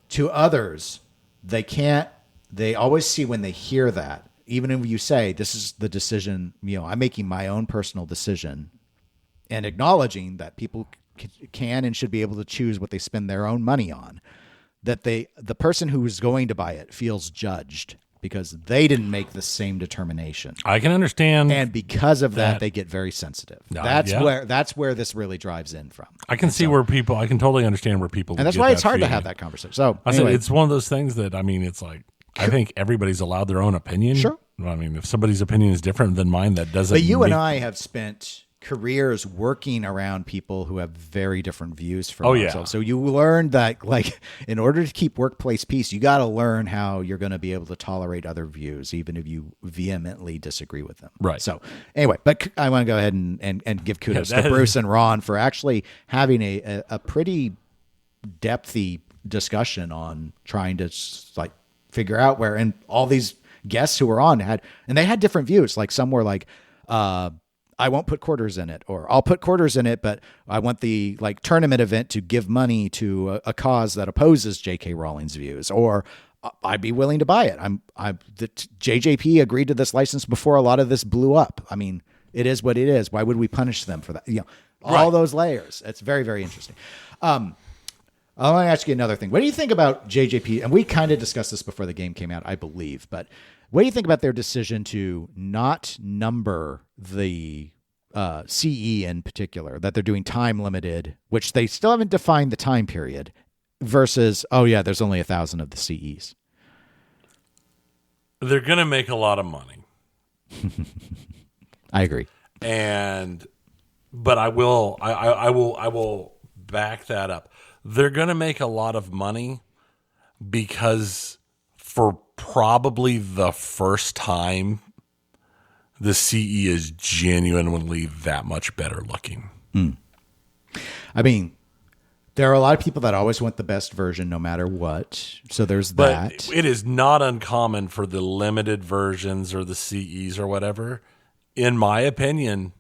Speaker 2: To others, they always see, when they hear that, even if you say, this is the decision, I'm making my own personal decision, and acknowledging that people can and should be able to choose what they spend their own money on, that the person who is going to buy it feels judged because they didn't make the same determination.
Speaker 1: I can understand.
Speaker 2: And because of that, they get very sensitive. That's where this really drives in from.
Speaker 1: I can see where people, I can totally understand where people,
Speaker 2: and that's why it's hard to have that conversation. So
Speaker 1: I said, it's one of those things that, it's like, I think everybody's allowed their own opinion.
Speaker 2: Sure.
Speaker 1: If somebody's opinion is different than mine, that doesn't.
Speaker 2: But you and I have spent careers working around people who have very different views from ourselves. So you learned that, like, in order to keep workplace peace, you got to learn how you're going to be able to tolerate other views, even if you vehemently disagree with them.
Speaker 1: Right.
Speaker 2: So anyway, but I want to go ahead and give kudos to Bruce and Ron for actually having a pretty depthy discussion on trying to, like, figure out where, and all these guests who were on had different views. Like, some were like, I won't put quarters in it, or I'll put quarters in it, but I want the, like, tournament event to give money to a cause that opposes J.K. Rowling's views, or I'd be willing to buy it. The JJP agreed to this license before a lot of this blew up. I mean, it is what it is. Why would we punish them for that? All those layers. It's very, very interesting. I want to ask you another thing. What do you think about JJP? And we kind of discussed this before the game came out, I believe. But what do you think about their decision to not number the CE in particular, that they're doing time limited, which they still haven't defined the time period, versus, there's only 1,000 of the CEs?
Speaker 1: They're going to make a lot of money.
Speaker 2: I agree.
Speaker 1: But I will back that up. They're going to make a lot of money because for probably the first time, the CE is genuinely that much better looking.
Speaker 2: I mean, there are a lot of people that always want the best version no matter what. So there's that.
Speaker 1: It is not uncommon for the limited versions or the CEs or whatever, in my opinion,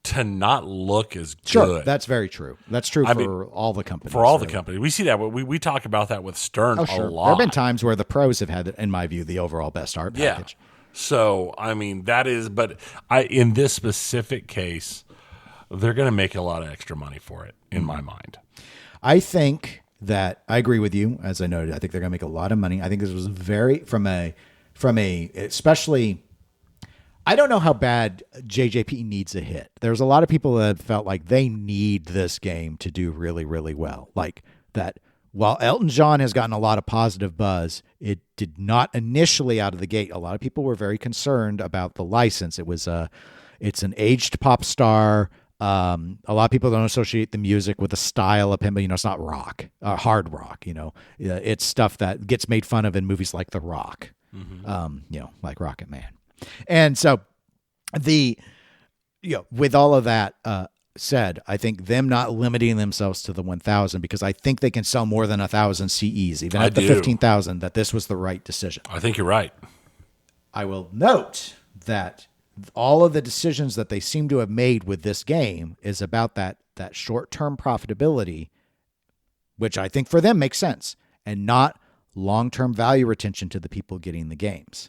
Speaker 1: to not look as
Speaker 2: Sure,
Speaker 1: good.
Speaker 2: that's very true. That's true for all the companies.
Speaker 1: For all the companies. We see that. We talk about that with Stern a lot.
Speaker 2: There have been times where the pros have had, in my view, the overall best art package.
Speaker 1: So, I mean, that is, but in this specific case, they're going to make a lot of extra money for it, in my mind.
Speaker 2: I think that I agree with you. As I noted, I think they're going to make a lot of money. I think this was very, from a, especially, I don't know how bad JJP needs a hit. There's a lot of people that felt like they need this game to do really, really well. Like that, while Elton John has gotten a lot of positive buzz, it did not initially out of the gate. A lot of people were very concerned about the license. It's an aged pop star. A lot of people don't associate the music with the style of him, but it's not rock, hard rock. It's stuff that gets made fun of in movies like The Rock, like Rocket Man. And so with all of that said, I think them not limiting themselves to the 1,000, because I think they can sell more than 1,000 CEs, even at the 15,000, that this was the right decision.
Speaker 1: I think you're right.
Speaker 2: I will note that all of the decisions that they seem to have made with this game is about that short-term profitability, which I think for them makes sense, and not long-term value retention to the people getting the games.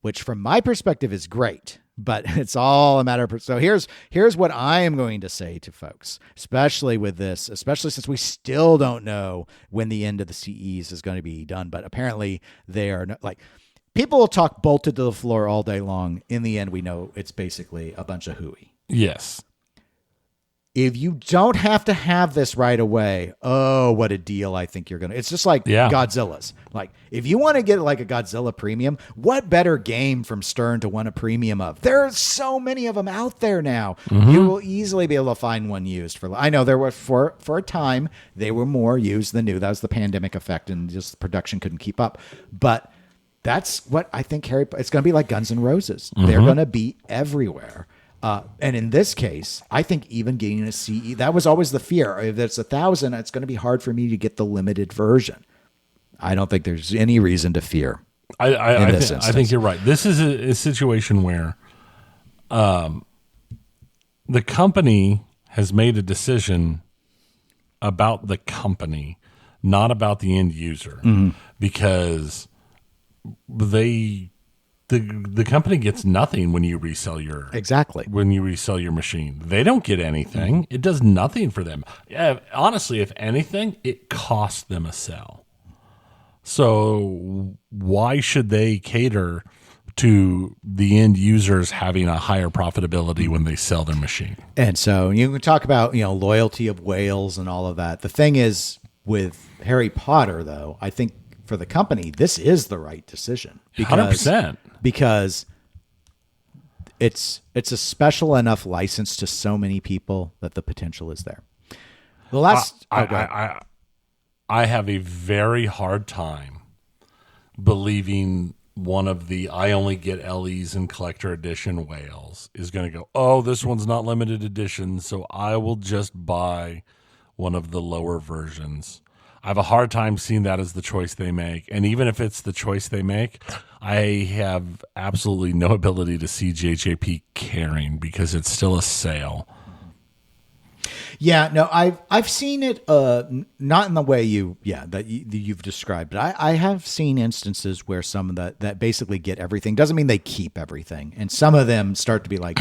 Speaker 2: Which from my perspective is great, but it's all a matter of, so here's what I am going to say to folks, especially with this, especially since we still don't know when the end of the CEs is going to be done, but apparently they are not, like, people will talk bolted to the floor all day long. In the end, we know it's basically a bunch of hooey.
Speaker 1: Yes.
Speaker 2: If you don't have to have this right away, oh, what a deal I think you're going to. It's just like Godzilla's. Like, if you want to get like a Godzilla premium, what better game from Stern to want a premium of? There are so many of them out there now. Mm-hmm. You will easily be able to find one used for. I know there were, for a time, they were more used than new. That was the pandemic effect, and just production couldn't keep up. But that's what I think it's going to be like Guns N' Roses. Mm-hmm. They're going to be everywhere. And in this case, I think even getting a CE, that was always the fear. If it's 1,000, it's going to be hard for me to get the limited version. I don't think there's any reason to fear.
Speaker 1: I think you're right. This is a situation where the company has made a decision about the company, not about the end user, because the company gets nothing when you resell your machine. They don't get anything. It does nothing for them. Honestly, if anything, it costs them a sell. So why should they cater to the end users having a higher profitability when they sell their machine?
Speaker 2: And so you can talk about loyalty of whales and all of that. The thing is, with Harry Potter, though, I think for the company, this is the right decision.
Speaker 1: 100%.
Speaker 2: Because it's a special enough license to so many people that the potential is there. The last,
Speaker 1: I have a very hard time believing one of the I only get LEs and collector edition whales is going to go, oh, this one's not limited edition, so I will just buy one of the lower versions. I have a hard time seeing that as the choice they make. And even if it's the choice they make, I have absolutely no ability to see JJP caring, because it's still a sale.
Speaker 2: Yeah, no, I've seen it not in the way you've described, but I have seen instances where some of that basically get everything. Doesn't mean they keep everything. And some of them start to be like,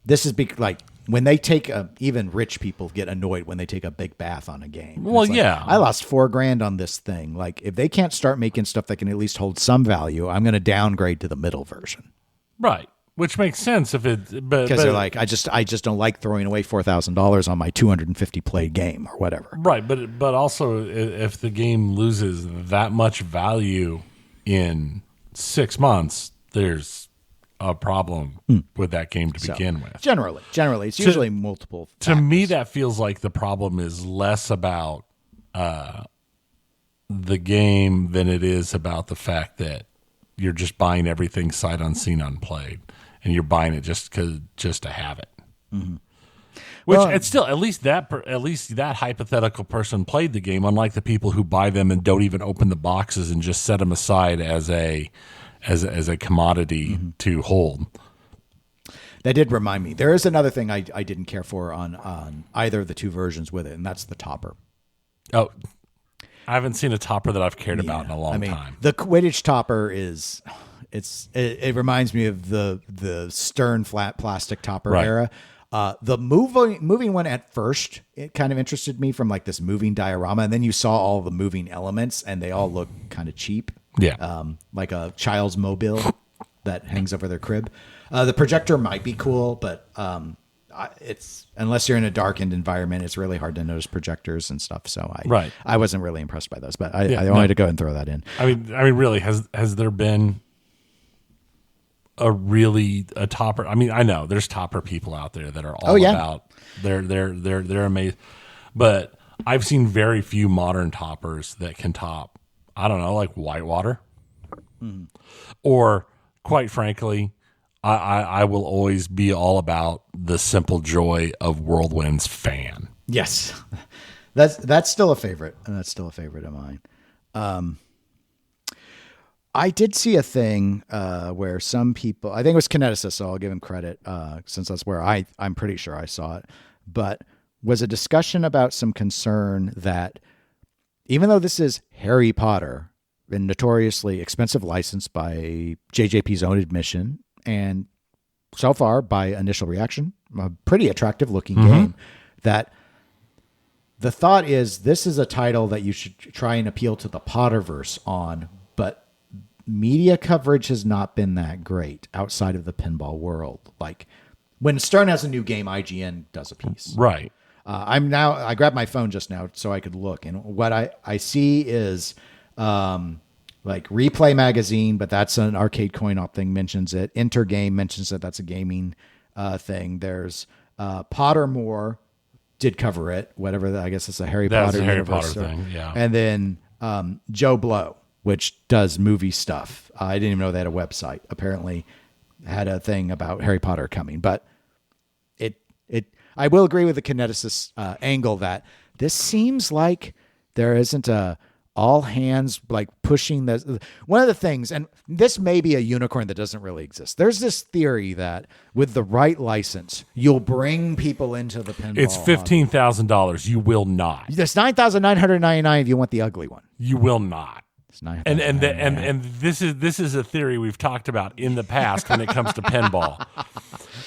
Speaker 2: this is like, when they take even rich people get annoyed when they take a big bath on a game.
Speaker 1: Well,
Speaker 2: like, I lost $4,000 on this thing. Like, if they can't start making stuff that can at least hold some value, I'm going to downgrade to the middle version.
Speaker 1: Right. Which makes sense if it,
Speaker 2: because they're like, I just don't like throwing away $4,000 on my 250 play game or whatever.
Speaker 1: Right. But also, if the game loses that much value in 6 months, there's a problem with that game to begin with.
Speaker 2: Generally, it's usually multiple factors.
Speaker 1: To me, that feels like the problem is less about the game than it is about the fact that you're just buying everything sight unseen, unplayed, and you're buying it just to have it. Mm-hmm. Which it's still at least that hypothetical person played the game, unlike the people who buy them and don't even open the boxes and just set them aside as a commodity to hold.
Speaker 2: That did remind me. There is another thing I didn't care for on either of the two versions with it, and that's the topper.
Speaker 1: Oh, I haven't seen a topper that I've cared about in a long time.
Speaker 2: The Quidditch topper it reminds me of the stern flat plastic topper era. The moving one at first, it kind of interested me from like this moving diorama, and then you saw all the moving elements, and they all look kind of cheap.
Speaker 1: Yeah,
Speaker 2: like a child's mobile that hangs over their crib. The projector might be cool, but it's unless you're in a darkened environment, it's really hard to notice projectors and stuff. So I wasn't really impressed by those, but I wanted to go and throw that in.
Speaker 1: I mean, really, has there been a topper? I mean, I know there's topper people out there that are all about they're amazing, but I've seen very few modern toppers that can top. I don't know, like Whitewater, or quite frankly, I will always be all about the simple joy of Whirlwind's Fan.
Speaker 2: Yes, that's still a favorite, and that's still a favorite of mine. I did see a thing where some people, I think it was Kineticist, so I'll give him credit since that's where I'm pretty sure I saw it, but was a discussion about some concern that even though this is Harry Potter, a notoriously expensive license by JJP's own admission, and so far, by initial reaction, a pretty attractive looking game, that the thought is this is a title that you should try and appeal to the Potterverse on, but media coverage has not been that great outside of the pinball world. Like when Stern has a new game, IGN does a piece.
Speaker 1: Right.
Speaker 2: I grabbed my phone just now so I could look, and what I see is like Replay Magazine, but that's an arcade coin-op thing, mentions it. Intergame mentions that that's a gaming thing. There's Pottermore did cover it, whatever. I guess it's a Harry Potter
Speaker 1: thing, yeah.
Speaker 2: And then Joe Blow, which does movie stuff. I didn't even know they had a website. Apparently had a thing about Harry Potter coming, but I will agree with the Kineticist angle that this seems like there isn't a all hands like pushing this. One of the things, and this may be a unicorn that doesn't really exist. There's this theory that with the right license, you'll bring people into the pinball.
Speaker 1: It's $15,000. You will not.
Speaker 2: It's $9,999 if you want the ugly one.
Speaker 1: You will not.
Speaker 2: It's $9,999.
Speaker 1: And this is a theory we've talked about in the past when it comes to pinball.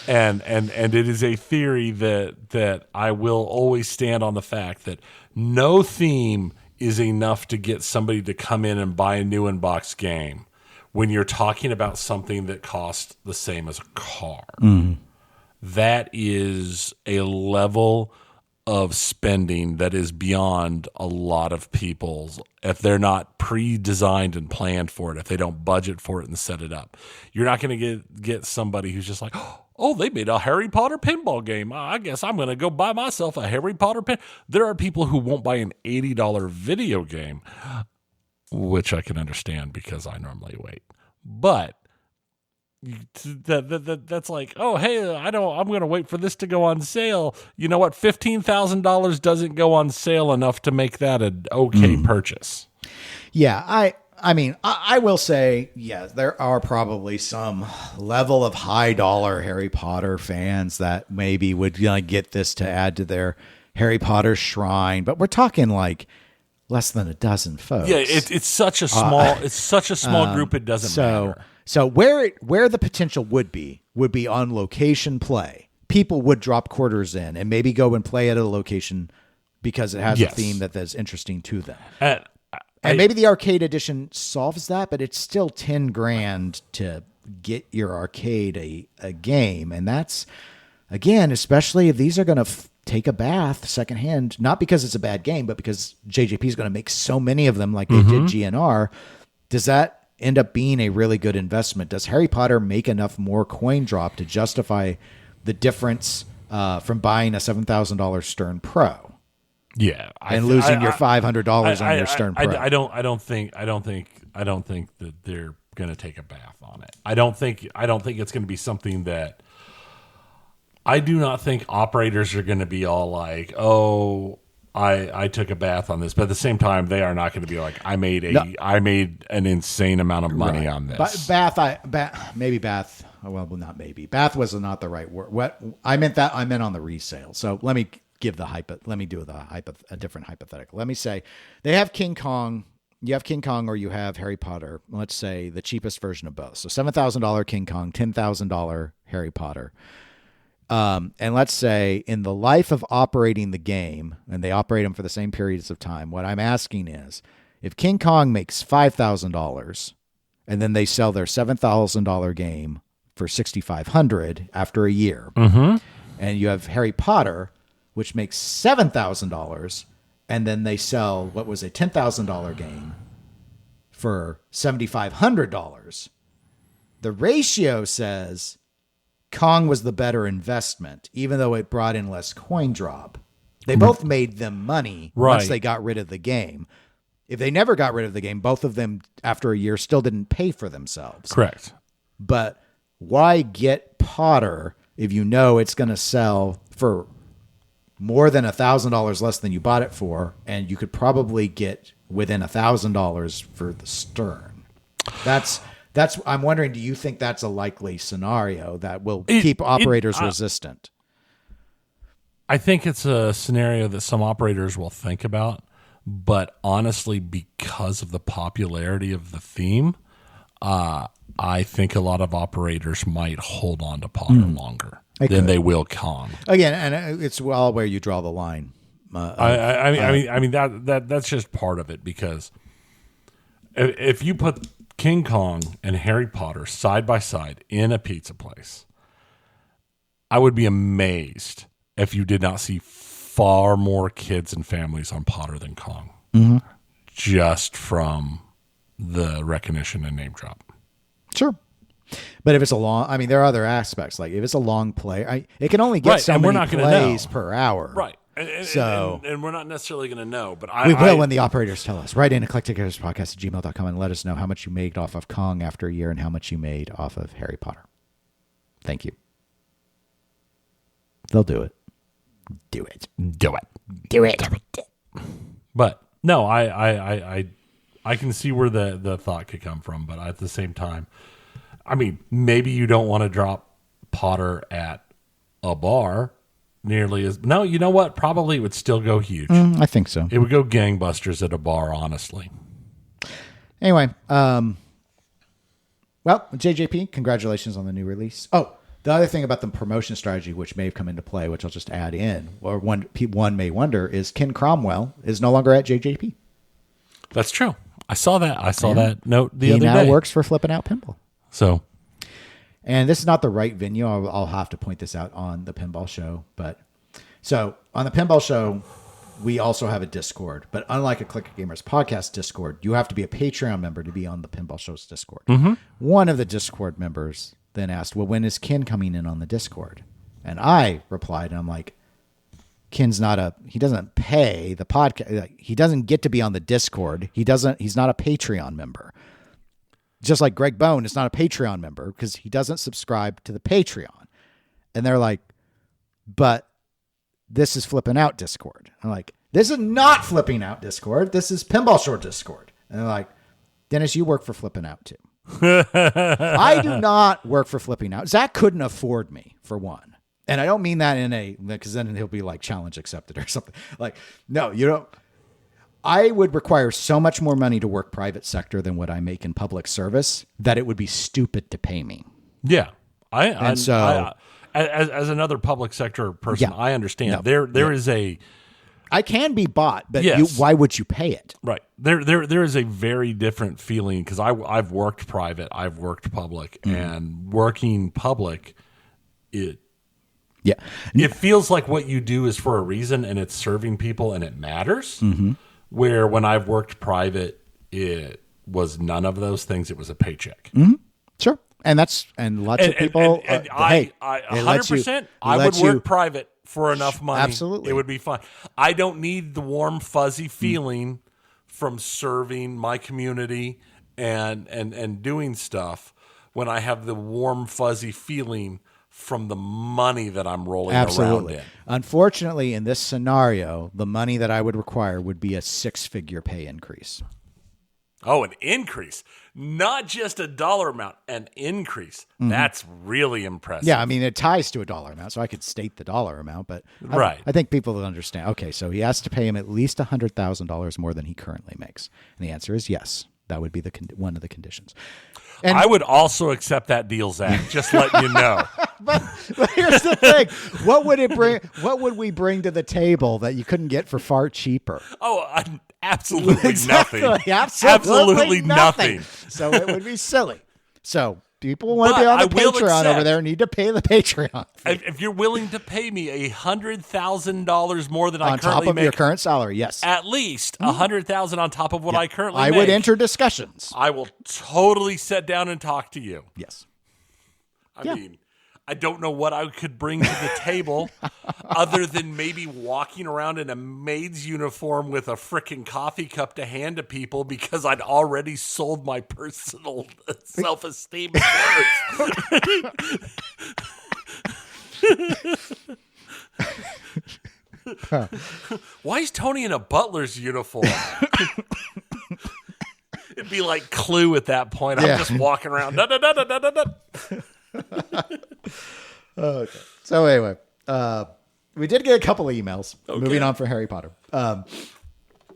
Speaker 1: And it is a theory that I will always stand on the fact that no theme is enough to get somebody to come in and buy a new in-box game when you're talking about something that costs the same as a car. That is a level of spending that is beyond a lot of people's, if they're not pre-designed and planned for it, if they don't budget for it and set it up. You're not going to get somebody who's just like, oh, they made a Harry Potter pinball game. I guess I'm going to go buy myself a Harry Potter pin. There are people who won't buy an $80 video game, which I can understand because I normally wait. But that's like, oh, hey, I'm going to wait for this to go on sale. You know what? $15,000 doesn't go on sale enough to make that an okay purchase.
Speaker 2: Yeah, I mean, I will say, yes, there are probably some level of high dollar Harry Potter fans that maybe would get this to add to their Harry Potter shrine, but we're talking like less than a dozen folks.
Speaker 1: Yeah, it's such a small group. It doesn't matter.
Speaker 2: So where the potential would be on location play. People would drop quarters in and maybe go and play at a location because it has a theme that's interesting to them. And maybe the arcade edition solves that, but it's still $10,000 to get your arcade a game. And that's, again, especially if these are going to take a bath secondhand, not because it's a bad game, but because JJP is going to make so many of them like they did GNR. Does that end up being a really good investment? Does Harry Potter make enough more coin drop to justify the difference from buying a $7,000 Stern Pro?
Speaker 1: Yeah,
Speaker 2: and losing your $500 on your Stern Pro.
Speaker 1: I don't think that they're going to take a bath on it. I don't think it's going to be something that. I do not think operators are going to be all like, oh, I took a bath on this, but at the same time, they are not going to be like, I made an insane amount of money on this.
Speaker 2: Maybe Bath well, not maybe. Bath was not the right word. What I meant on the resale. So let me do a different hypothetical. Let me say they have King Kong. You have King Kong or you have Harry Potter. Let's say the cheapest version of both. So $7,000 King Kong, $10,000 Harry Potter. And let's say in the life of operating the game, and they operate them for the same periods of time, what I'm asking is, if King Kong makes $5,000 and then they sell their $7,000 game for $6,500 after a year, and you have Harry Potter, which makes $7,000, and then they sell what was a $10,000 game for $7,500, the ratio says Kong was the better investment, even though it brought in less coin drop. They both made them money once they got rid of the game. If they never got rid of the game, both of them, after a year, still didn't pay for themselves.
Speaker 1: Correct.
Speaker 2: But why get Potter if you know it's going to sell for more than $1,000 less than you bought it for, and you could probably get within $1,000 for the Stern? That's. I'm wondering, do you think that's a likely scenario that will keep operators resistant?
Speaker 1: I think it's a scenario that some operators will think about, but honestly, because of the popularity of the theme, I think a lot of operators might hold on to Potter longer than they will Kong.
Speaker 2: Again, and it's all where you draw the line.
Speaker 1: I mean that's just part of it, because if you put King Kong and Harry Potter side by side in a pizza place, I would be amazed if you did not see far more kids and families on Potter than Kong, just from the recognition and name drop.
Speaker 2: Sure. But if it's there are other aspects. Like if it's a long play, it can only get so many plays per hour.
Speaker 1: Right. And we're not necessarily going to know, but
Speaker 2: we will when the operators tell us. Write in eclecticgamerspodcast@gmail.com and let us know how much you made off of Kong after a year and how much you made off of Harry Potter. Thank you. They'll do it. Do it.
Speaker 1: But no, I can see where the thought could come from, but at the same time, I mean, maybe you don't want to drop Potter at a bar nearly as... No, you know what? Probably it would still go huge.
Speaker 2: I think so.
Speaker 1: It would go gangbusters at a bar, honestly.
Speaker 2: Anyway, well, JJP, congratulations on the new release. Oh, the other thing about the promotion strategy, which may have come into play, which I'll just add in, or one may wonder, is Ken Cromwell is no longer at JJP.
Speaker 1: That's true. I saw that. That note the other day.
Speaker 2: He now works for Flippin' Out Pinball.
Speaker 1: So,
Speaker 2: and this is not the right venue. I'll have to point this out on the Pinball Show. But so on the Pinball Show, we also have a Discord. But unlike a Click Gamers podcast Discord, you have to be a Patreon member to be on the Pinball Show's Discord. One of the Discord members then asked, well, when is Ken coming in on the Discord? And I replied, and I'm like, Ken's he doesn't pay the podcast. He doesn't get to be on the Discord. He's not a Patreon member. Just like Greg Bone is not a Patreon member because he doesn't subscribe to the Patreon. And they're like, but this is Flipping Out Discord. I'm like, this is not Flipping Out Discord. This is Pinball Shore Discord. And they're like, Dennis, you work for Flipping Out too. I do not work for Flipping Out. Zach couldn't afford me, for one. And I don't mean that because then he'll be like challenge accepted or something. Like, no, you don't. I would require so much more money to work private sector than what I make in public service that it would be stupid to pay me.
Speaker 1: Yeah. As another public sector person, I understand. No, there is a...
Speaker 2: I can be bought, but
Speaker 1: yes.
Speaker 2: Why would you pay it?
Speaker 1: Right. There is a very different feeling because I've worked private, I've worked public, and working public, it feels like what you do is for a reason and it's serving people and it matters. Where when I've worked private, it was none of those things. It was a paycheck.
Speaker 2: Sure. And lots of people.
Speaker 1: And I 100%. I would work private for enough money.
Speaker 2: Absolutely.
Speaker 1: It would be fine. I don't need the warm, fuzzy feeling from serving my community and doing stuff when I have the warm, fuzzy feeling from the money that I'm rolling around in.
Speaker 2: Unfortunately, in this scenario, the money that I would require would be a 6-figure pay increase.
Speaker 1: Oh, an increase. Not just a dollar amount, an increase. That's really impressive.
Speaker 2: Yeah, I mean, it ties to a dollar amount, so I could state the dollar amount, but
Speaker 1: Right.
Speaker 2: I think people will understand. Okay, so he has to pay him at least $100,000 more than he currently makes. And the answer is yes. That would be one of the conditions. And
Speaker 1: I would also accept that deal, Zach, just letting you know.
Speaker 2: but here's the thing. What would it bring? What would we bring to the table that you couldn't get for far cheaper?
Speaker 1: Oh, absolutely
Speaker 2: Exactly.
Speaker 1: nothing.
Speaker 2: Absolutely
Speaker 1: nothing.
Speaker 2: So it would be silly. So people want to be
Speaker 1: But
Speaker 2: on the
Speaker 1: I will
Speaker 2: Patreon over
Speaker 1: accept-
Speaker 2: there need to pay the Patreon fee.
Speaker 1: If you're willing to pay me $100,000 more than I
Speaker 2: On
Speaker 1: currently
Speaker 2: top of
Speaker 1: make,
Speaker 2: your current salary, yes.
Speaker 1: at least $100,000 on top of what I currently
Speaker 2: I
Speaker 1: make,
Speaker 2: would enter discussions.
Speaker 1: I will totally sit down and talk to you.
Speaker 2: Yes.
Speaker 1: I mean, I don't know what I could bring to the table other than maybe walking around in a maid's uniform with a frickin' coffee cup to hand to people because I'd already sold my personal self-esteem at first. Why is Tony in a butler's uniform? It'd be like Clue at that point. I'm just walking around. Da, da, da, da, da, da, da.
Speaker 2: Okay. So anyway, we did get a couple of emails. Okay. Moving on for Harry Potter.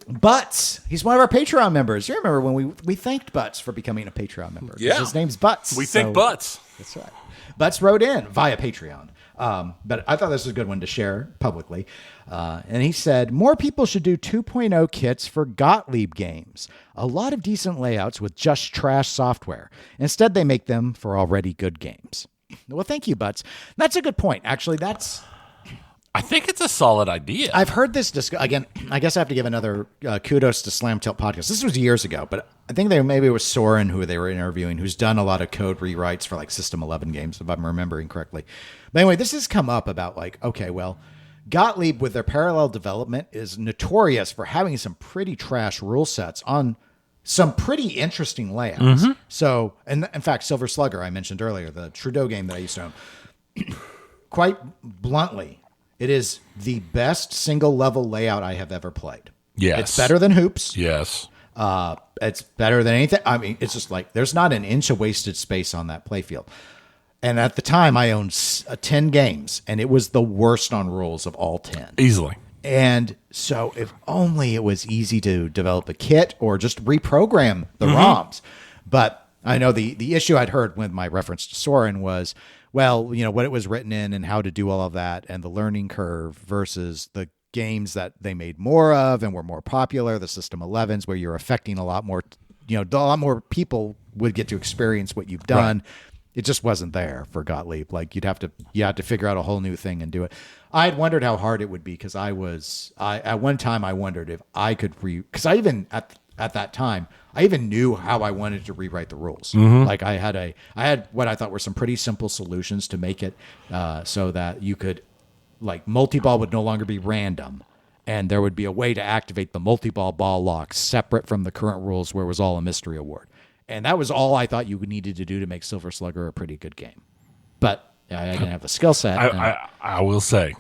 Speaker 2: Butts, he's one of our Patreon members. You remember when we thanked Butts for becoming a Patreon member?
Speaker 1: Yeah.
Speaker 2: His name's Butts.
Speaker 1: We thank Butts.
Speaker 2: That's right. Butts wrote in via Patreon. But I thought this was a good one to share publicly. And he said, more people should do 2.0 kits for Gottlieb games. A lot of decent layouts with just trash software. Instead, they make them for already good games. Well, thank you, Butts. That's a good point. Actually,
Speaker 1: I think it's a solid idea.
Speaker 2: I've heard this again. I guess I have to give another kudos to Slam Tilt Podcast. This was years ago, but I think maybe it was Soren who they were interviewing, who's done a lot of code rewrites for like System 11 games, if I'm remembering correctly. But anyway, this has come up about like, okay, well, Gottlieb with their parallel development is notorious for having some pretty trash rule sets on some pretty interesting layouts. Mm-hmm. So, and in fact, Silver Slugger, I mentioned earlier, the Trudeau game that I used to own, quite bluntly, it is the best single level layout I have ever played.
Speaker 1: Yes.
Speaker 2: It's better than Hoops.
Speaker 1: Yes.
Speaker 2: It's better than anything. I mean, it's just like, there's not an inch of wasted space on that playfield. And at the time I owned 10 games and it was the worst on rules of all 10.
Speaker 1: Easily.
Speaker 2: And so if only it was easy to develop a kit or just reprogram the ROMs. But I know the issue I'd heard with my reference to Soren was, well, you know, what it was written in and how to do all of that and the learning curve versus the games that they made more of and were more popular, the System 11s where you're affecting a lot more, you know, a lot more people would get to experience what you've done. Right. It just wasn't there for Gottlieb. Like you had to figure out a whole new thing and do it. I'd wondered how hard it would be because at one time I wondered if I could because I even at that time I even knew how I wanted to rewrite the rules. Mm-hmm. Like I had what I thought were some pretty simple solutions to make it so that you could, like, multi-ball would no longer be random, and there would be a way to activate the multi-ball ball lock separate from the current rules where it was all a mystery award. And that was all I thought you needed to do to make Silver Slugger a pretty good game. But I didn't have the skill set.
Speaker 1: I will say,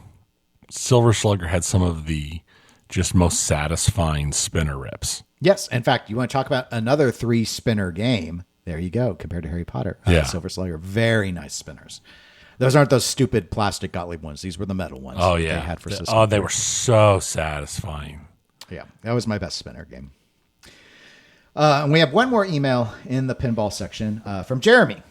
Speaker 1: Silver Slugger had some of the just most satisfying spinner rips.
Speaker 2: Yes. In fact, you want to talk about another 3-spinner game. There you go, compared to Harry Potter.
Speaker 1: Yeah.
Speaker 2: Silver Slugger, very nice spinners. Those aren't those stupid plastic Gottlieb ones. These were the metal ones.
Speaker 1: Oh, yeah.
Speaker 2: They had for System.
Speaker 1: Oh, they were so satisfying.
Speaker 2: Yeah, that was my best spinner game. And we have one more email in the pinball section from Jeremy.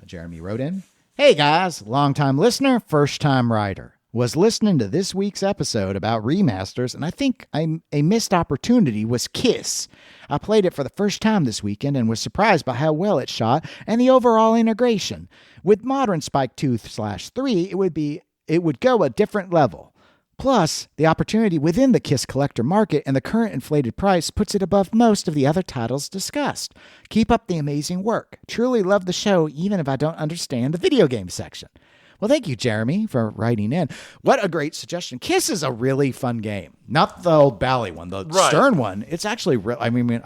Speaker 2: Jeremy wrote in, "Hey guys, long-time listener, first-time writer. Was listening to this week's episode about remasters, and I think a missed opportunity was Kiss. I played it for the first time this weekend and was surprised by how well it shot and the overall integration. With modern Spike 2/3, it would go a different level. Plus, the opportunity within the Kiss collector market and the current inflated price puts it above most of the other titles discussed. Keep up the amazing work. Truly love the show, even if I don't understand the video game section." Well, thank you, Jeremy, for writing in. What a great suggestion. Kiss is a really fun game. Not the old Bally one, the Stern one. It's actually real. I mean,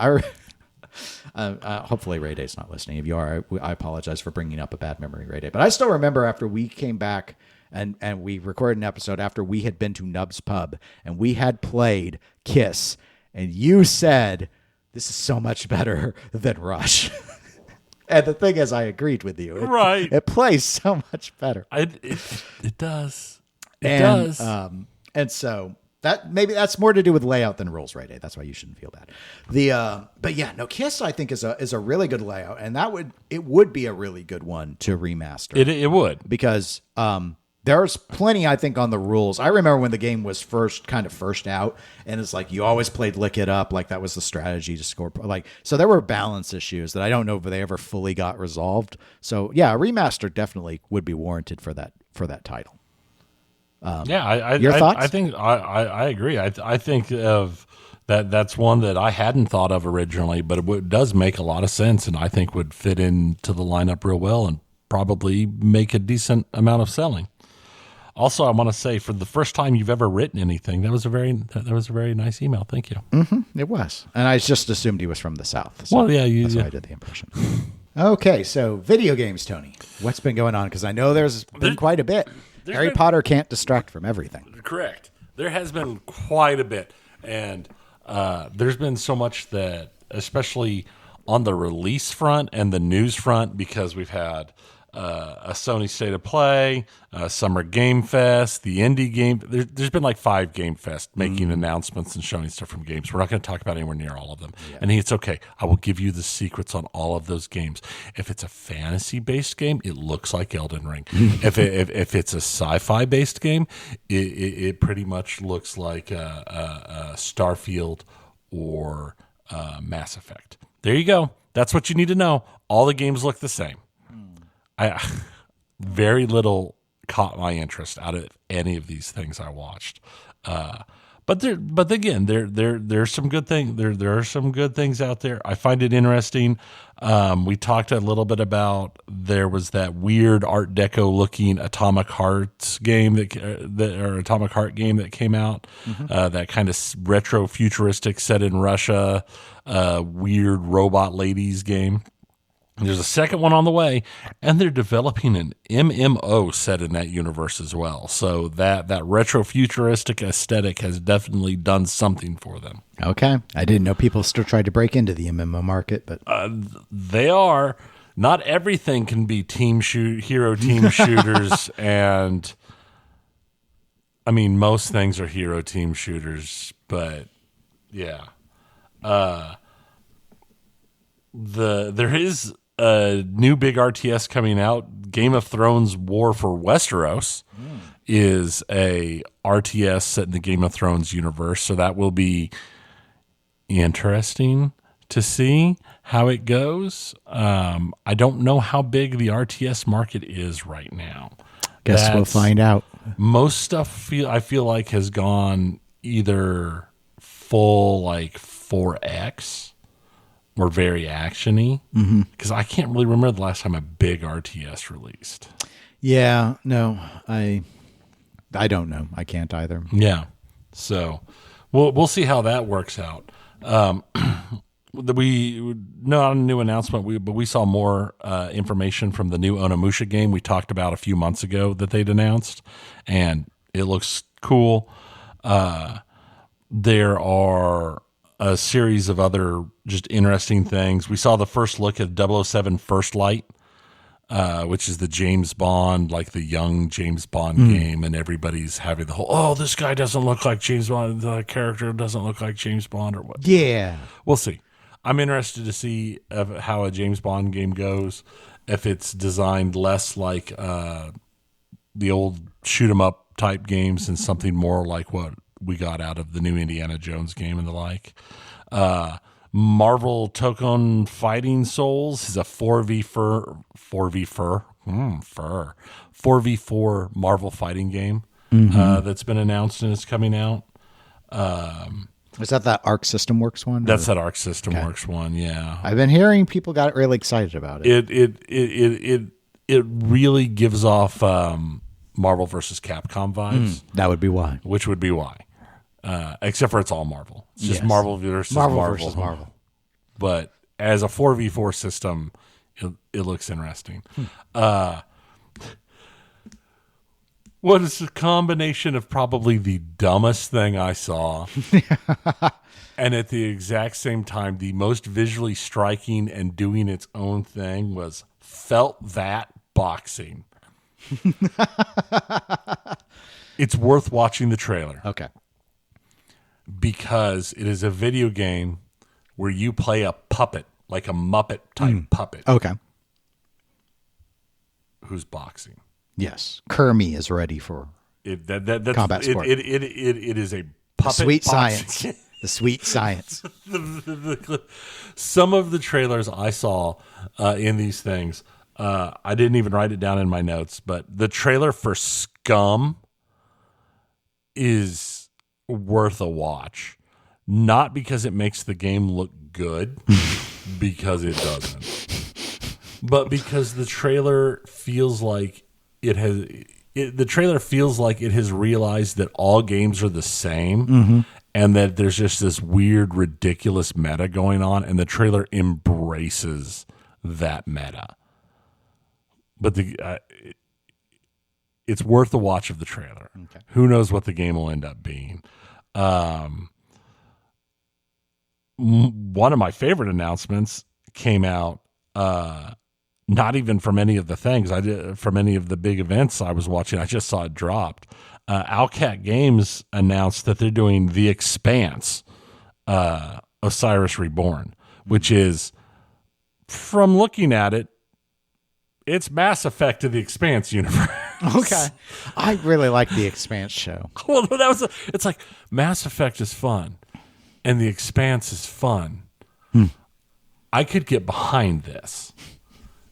Speaker 2: hopefully Ray Day's not listening. If you are, I apologize for bringing up a bad memory, Ray Day. But I still remember after we came back and we recorded an episode after we had been to Nub's Pub and we had played Kiss. And you said, this is so much better than Rush. And the thing is, I agreed with you.
Speaker 1: Right.
Speaker 2: It plays so much better.
Speaker 1: It does. It does.
Speaker 2: And so maybe that's more to do with layout than rules, right? That's why you shouldn't feel bad. But yeah, no, Kiss I think is a really good layout, and it would be a really good one to remaster.
Speaker 1: It would,
Speaker 2: because there's plenty, I think, on the rules. I remember when the game was first out, and it's like you always played lick it up, like that was the strategy to score. Like, so there were balance issues that I don't know if they ever fully got resolved. So yeah, a remaster definitely would be warranted for that title.
Speaker 1: Your
Speaker 2: thoughts?
Speaker 1: I think I agree. I think of that's one that I hadn't thought of originally, but it does make a lot of sense, and I think would fit into the lineup real well, and probably make a decent amount of selling. Also, I want to say, for the first time you've ever written anything, that was a very nice email. Thank you.
Speaker 2: Mm-hmm, it was, and I just assumed he was from the South. So
Speaker 1: well, yeah,
Speaker 2: that's why I did the impression. Okay, so video games, Tony. What's been going on? Because I know there's been quite a bit. Harry Potter can't distract from everything.
Speaker 1: Correct. There has been quite a bit, and there's been so much that, especially on the release front and the news front, because we've had a Sony State of Play, Summer Game Fest, the Indie Game. There's been like 5 Game Fest making announcements and showing stuff from games. We're not going to talk about anywhere near all of them. Yeah. And it's okay. I will give you the secrets on all of those games. If it's a fantasy-based game, it looks like Elden Ring. if it's a sci-fi based game, it pretty much looks like Starfield or Mass Effect. There you go. That's what you need to know. All the games look the same. Very little caught my interest out of any of these things I watched. But again, there's some good thing. There are some good things out there. I find it interesting. We talked a little bit about, there was that weird Art Deco looking Atomic Hearts game or Atomic Heart game that came out. That kind of retro futuristic set in Russia, weird robot ladies game. There's a second one on the way, and they're developing an MMO set in that universe as well. So that retro futuristic aesthetic has definitely done something for them.
Speaker 2: Okay. I didn't know people still tried to break into the MMO market, but
Speaker 1: they are. Not everything can be hero team shooters, and I mean, most things are hero team shooters, but yeah. There is a new big RTS coming out. Game of Thrones War for Westeros is a RTS set in the Game of Thrones universe, so that will be interesting to see how it goes. I don't know how big the RTS market is right now.
Speaker 2: Guess we'll find out.
Speaker 1: Most stuff I feel like has gone either full like 4X or very actiony, because I can't really remember the last time a big RTS released.
Speaker 2: Yeah, no, I don't know. I can't either.
Speaker 1: Yeah, so we'll see how that works out. We not a new announcement, but we saw more information from the new Onimusha game we talked about a few months ago that they'd announced, and it looks cool. There are a series of other just interesting things. We saw the first look at 007 First Light, which is the James Bond, like the young James Bond game, and everybody's having the whole, this guy doesn't look like James Bond, the character doesn't look like James Bond, or what.
Speaker 2: Yeah.
Speaker 1: We'll see. I'm interested to see how a James Bond game goes, if it's designed less like the old shoot-'em-up type games and something more like what we got out of the new Indiana Jones game and the like. Marvel Tokon Fighting Souls is a 4v4 Marvel fighting game that's been announced and is coming out.
Speaker 2: Is that Arc System Works one?
Speaker 1: That's that Arc System Works one, yeah.
Speaker 2: I've been hearing people got really excited about it.
Speaker 1: It really gives off Marvel versus Capcom vibes.
Speaker 2: That would be why.
Speaker 1: Which would be why. Except for it's all Marvel. It's just Marvel versus Marvel. But as a 4v4 system, it looks interesting. What is a combination of probably the dumbest thing I saw, and at the exact same time, the most visually striking and doing its own thing was Felt That Boxing. It's worth watching the trailer.
Speaker 2: Okay.
Speaker 1: Because it is a video game where you play a puppet, like a Muppet type puppet,
Speaker 2: Okay.
Speaker 1: who's boxing.
Speaker 2: Yes. Kermie is ready for
Speaker 1: That's,
Speaker 2: combat sport.
Speaker 1: It is a puppet.
Speaker 2: Sweet
Speaker 1: boxing.
Speaker 2: science. The sweet science.
Speaker 1: Some of the trailers I saw in these things, I didn't even write it down in my notes, but the trailer for Scum is worth a watch. Not because it makes the game look good, because it doesn't, but because the trailer feels like it has realized that all games are the same, and that there's just this weird, ridiculous meta going on, and the trailer embraces that meta. But it's worth the watch of the trailer.
Speaker 2: Okay.
Speaker 1: Who knows what the game will end up being? One of my favorite announcements came out, not even from any of the things I did, from any of the big events I was watching. I just saw it dropped. Owlcat Games announced that they're doing The Expanse, Osiris Reborn, which is, from looking at it, it's Mass Effect to the Expanse universe.
Speaker 2: Okay. I really like the Expanse show.
Speaker 1: Well, it's like Mass Effect is fun and the Expanse is fun. I could get behind this.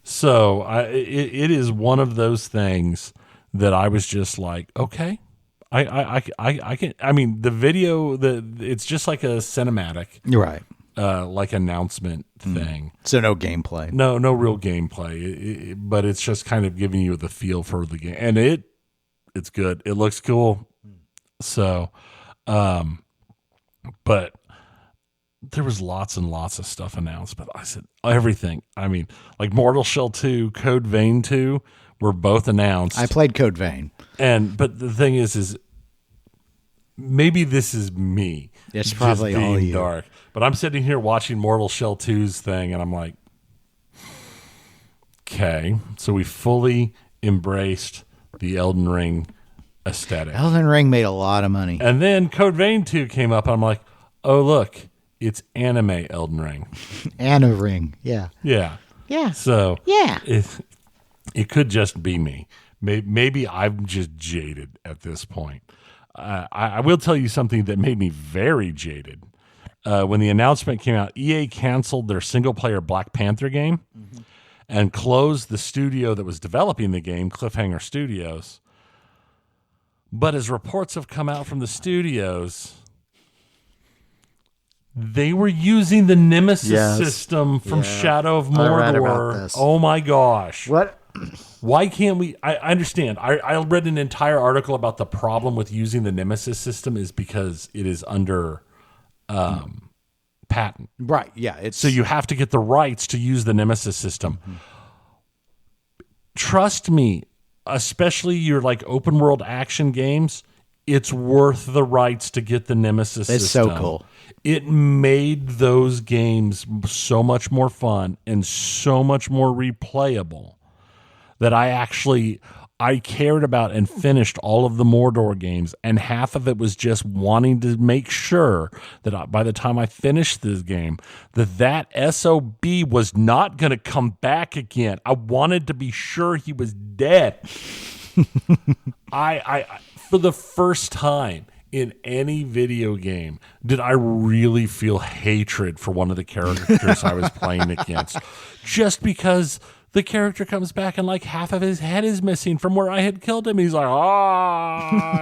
Speaker 1: So it is one of those things that I was just like, okay, I can. I mean, the video, it's just like a cinematic,
Speaker 2: Right.
Speaker 1: like announcement thing.
Speaker 2: So no gameplay.
Speaker 1: No real gameplay, but it's just kind of giving you the feel for the game, and it's good. It looks cool. So, but there was lots and lots of stuff announced, but I said everything. I mean, like Mortal Shell 2, Code Vein 2 were both announced.
Speaker 2: I played Code Vein.
Speaker 1: But the thing is maybe this is me.
Speaker 2: It's probably all you.
Speaker 1: Dark. But I'm sitting here watching Mortal Shell 2's thing, and I'm like, okay. So we fully embraced the Elden Ring aesthetic.
Speaker 2: Elden Ring made a lot of money.
Speaker 1: And then Code Vein 2 came up, and I'm like, oh, look, it's anime Elden Ring.
Speaker 2: Anna Ring. Yeah.
Speaker 1: Yeah.
Speaker 2: Yeah.
Speaker 1: So
Speaker 2: yeah.
Speaker 1: It could just be me. Maybe I'm just jaded at this point. I will tell you something that made me very jaded. When the announcement came out, EA canceled their single-player Black Panther game and closed the studio that was developing the game, Cliffhanger Studios. But as reports have come out from the studios, they were using the Nemesis system from Shadow of Mordor.
Speaker 2: I read about this.
Speaker 1: Oh my gosh.
Speaker 2: What?
Speaker 1: Why can't we? I understand. I read an entire article about the problem with using the Nemesis system is because it is under patent.
Speaker 2: Right. Yeah.
Speaker 1: So you have to get the rights to use the Nemesis system. Trust me, especially your like open world action games, it's worth the rights to get the Nemesis system. It's
Speaker 2: so cool.
Speaker 1: It made those games so much more fun and so much more replayable that I cared about and finished all of the Mordor games, and half of it was just wanting to make sure that by the time I finished this game, that SOB was not going to come back again. I wanted to be sure he was dead. I for the first time in any video game did I really feel hatred for one of the characters I was playing against, just because the character comes back and like half of his head is missing from where I had killed him. He's like,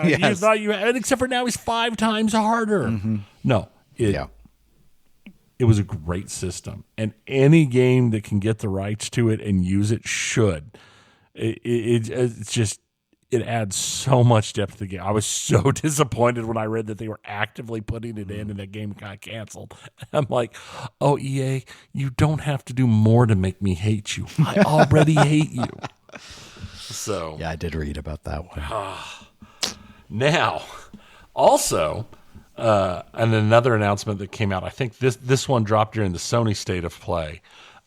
Speaker 2: yes.
Speaker 1: You thought you had, except for now he's 5 times harder. No, it was a great system, and any game that can get the rights to it and use it should. It's just, it adds so much depth to the game. I was so disappointed when I read that they were actively putting it in and the game got canceled. I'm like, oh, EA, you don't have to do more to make me hate you. I already hate you. So
Speaker 2: Yeah, I did read about that one.
Speaker 1: now, also, and another announcement that came out, I think this one dropped during the Sony State of Play.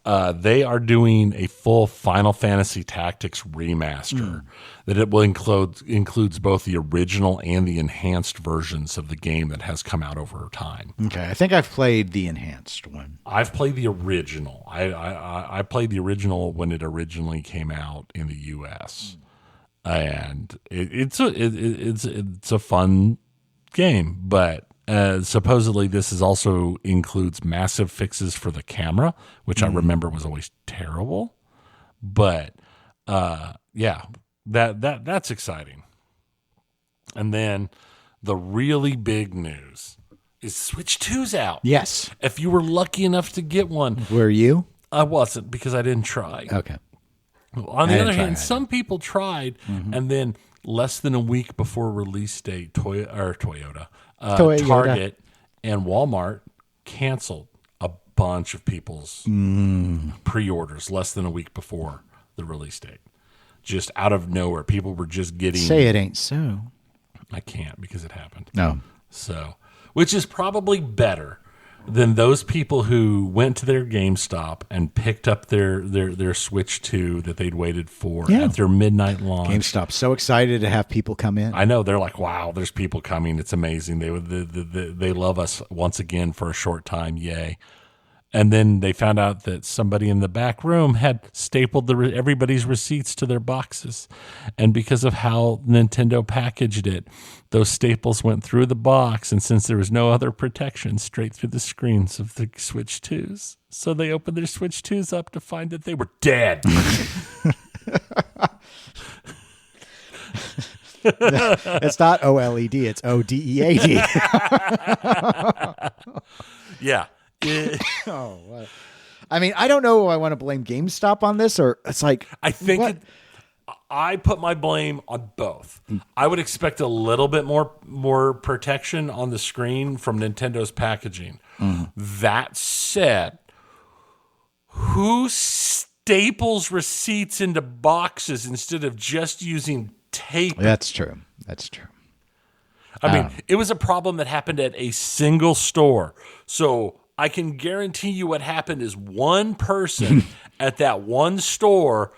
Speaker 1: They are doing a full Final Fantasy Tactics remaster that it will includes both the original and the enhanced versions of the game that has come out over time.
Speaker 2: Okay, I think I've played the enhanced one.
Speaker 1: I've played the original. I played the original when it originally came out in the U.S. and it's a fun game, but supposedly this also includes massive fixes for the camera, which I remember was always terrible. But yeah, that's exciting. And then the really big news is Switch 2's out.
Speaker 2: Yes.
Speaker 1: If you were lucky enough to get one.
Speaker 2: Were you?
Speaker 1: I wasn't, because I didn't try.
Speaker 2: Okay.
Speaker 1: On the other hand, some people tried, and then less than a week before release date, Toyota, Target, and Walmart canceled a bunch of people's pre-orders less than a week before the release date. Just out of nowhere, people were just getting...
Speaker 2: Say it ain't so.
Speaker 1: I can't, because it happened.
Speaker 2: No.
Speaker 1: So, which is probably better than those people who went to their GameStop and picked up their Switch 2 that they'd waited for at their midnight launch.
Speaker 2: GameStop's so excited to have people come in.
Speaker 1: I know, they're like, wow, there's people coming. It's amazing. They love us once again for a short time. Yay. And then they found out that somebody in the back room had stapled everybody's receipts to their boxes. And because of how Nintendo packaged it, those staples went through the box. And since there was no other protection, straight through the screens of the Switch 2s. So they opened their Switch 2s up to find that they were dead.
Speaker 2: It's not OLED, it's ODEAD.
Speaker 1: Yeah.
Speaker 2: Oh, wow. I mean, I don't know if I want to blame GameStop on this, or it's like...
Speaker 1: I think I put my blame on both. I would expect a little bit more protection on the screen from Nintendo's packaging. That said, who staples receipts into boxes instead of just using tape?
Speaker 2: That's true.
Speaker 1: I mean, it was a problem that happened at a single store. So I can guarantee you what happened is one person at that one store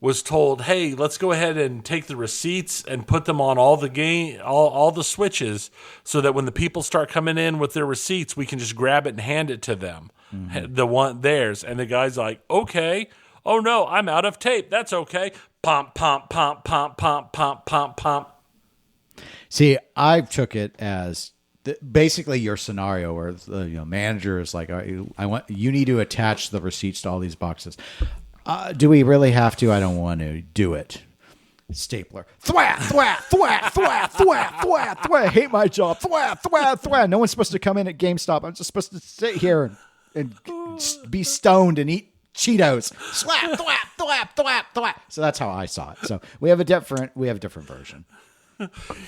Speaker 1: was told, hey, let's go ahead and take the receipts and put them on all the Switches, so that when the people start coming in with their receipts, we can just grab it and hand it to them. Theirs. And the guy's like, okay. Oh no, I'm out of tape. That's okay. Pump, pump, pump, pump, pump, pump, pump, pump.
Speaker 2: See, I took it as basically your scenario where the manager is like, you need to attach the receipts to all these boxes. Do we really have to? I don't want to do it. Stapler. Thwap, thwap, thwap, thwap, thwap, thwap, thwap. I hate my job. Thwap, thwap, thwap. No one's supposed to come in at GameStop. I'm just supposed to sit here and be stoned and eat Cheetos. Slap, thwap, thwap, thwap, thwap. So that's how I saw it. So we have a different version.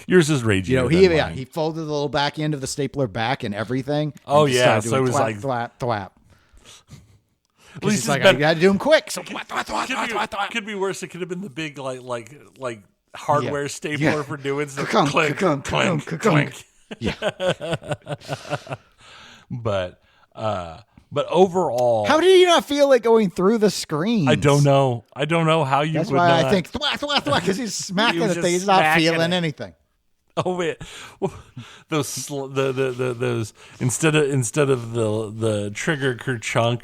Speaker 1: Yours is ragier.
Speaker 2: He folded the little back end of the stapler back and everything.
Speaker 1: Oh yeah, so it was
Speaker 2: thwap,
Speaker 1: like
Speaker 2: thwap, thwap.
Speaker 1: At least
Speaker 2: it's like I got to do them quick. So
Speaker 1: could be worse. It could have been the big like hardware stapler for doing stuff. Clink, clink, clink.
Speaker 2: Yeah.
Speaker 1: But overall,
Speaker 2: how did you not feel it going through the screen?
Speaker 1: I don't know how you.
Speaker 2: That's
Speaker 1: would
Speaker 2: why
Speaker 1: not.
Speaker 2: I think because he's smacking the thing. He's not feeling anything.
Speaker 1: Oh wait, those instead of the trigger kerchunk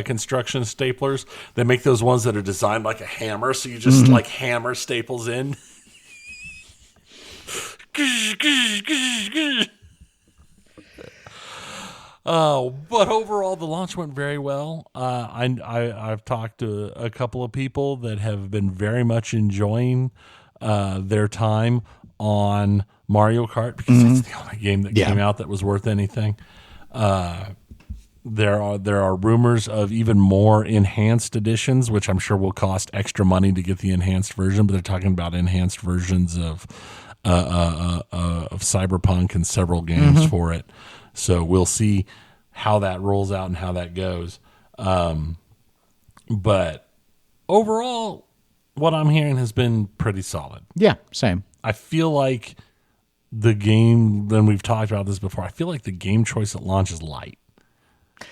Speaker 1: construction staplers, they make those ones that are designed like a hammer, so you just like hammer staples in. Oh, but overall, the launch went very well. I've talked to a couple of people that have been very much enjoying their time on Mario Kart, because it's the only game that came out that was worth anything. There are rumors of even more enhanced editions, which I'm sure will cost extra money to get the enhanced version. But they're talking about enhanced versions of Cyberpunk and several games for it. So we'll see how that rolls out and how that goes. But overall, what I'm hearing has been pretty solid.
Speaker 2: Yeah, same.
Speaker 1: I feel like the game, then we've talked about this before, I feel like the game choice at launch is light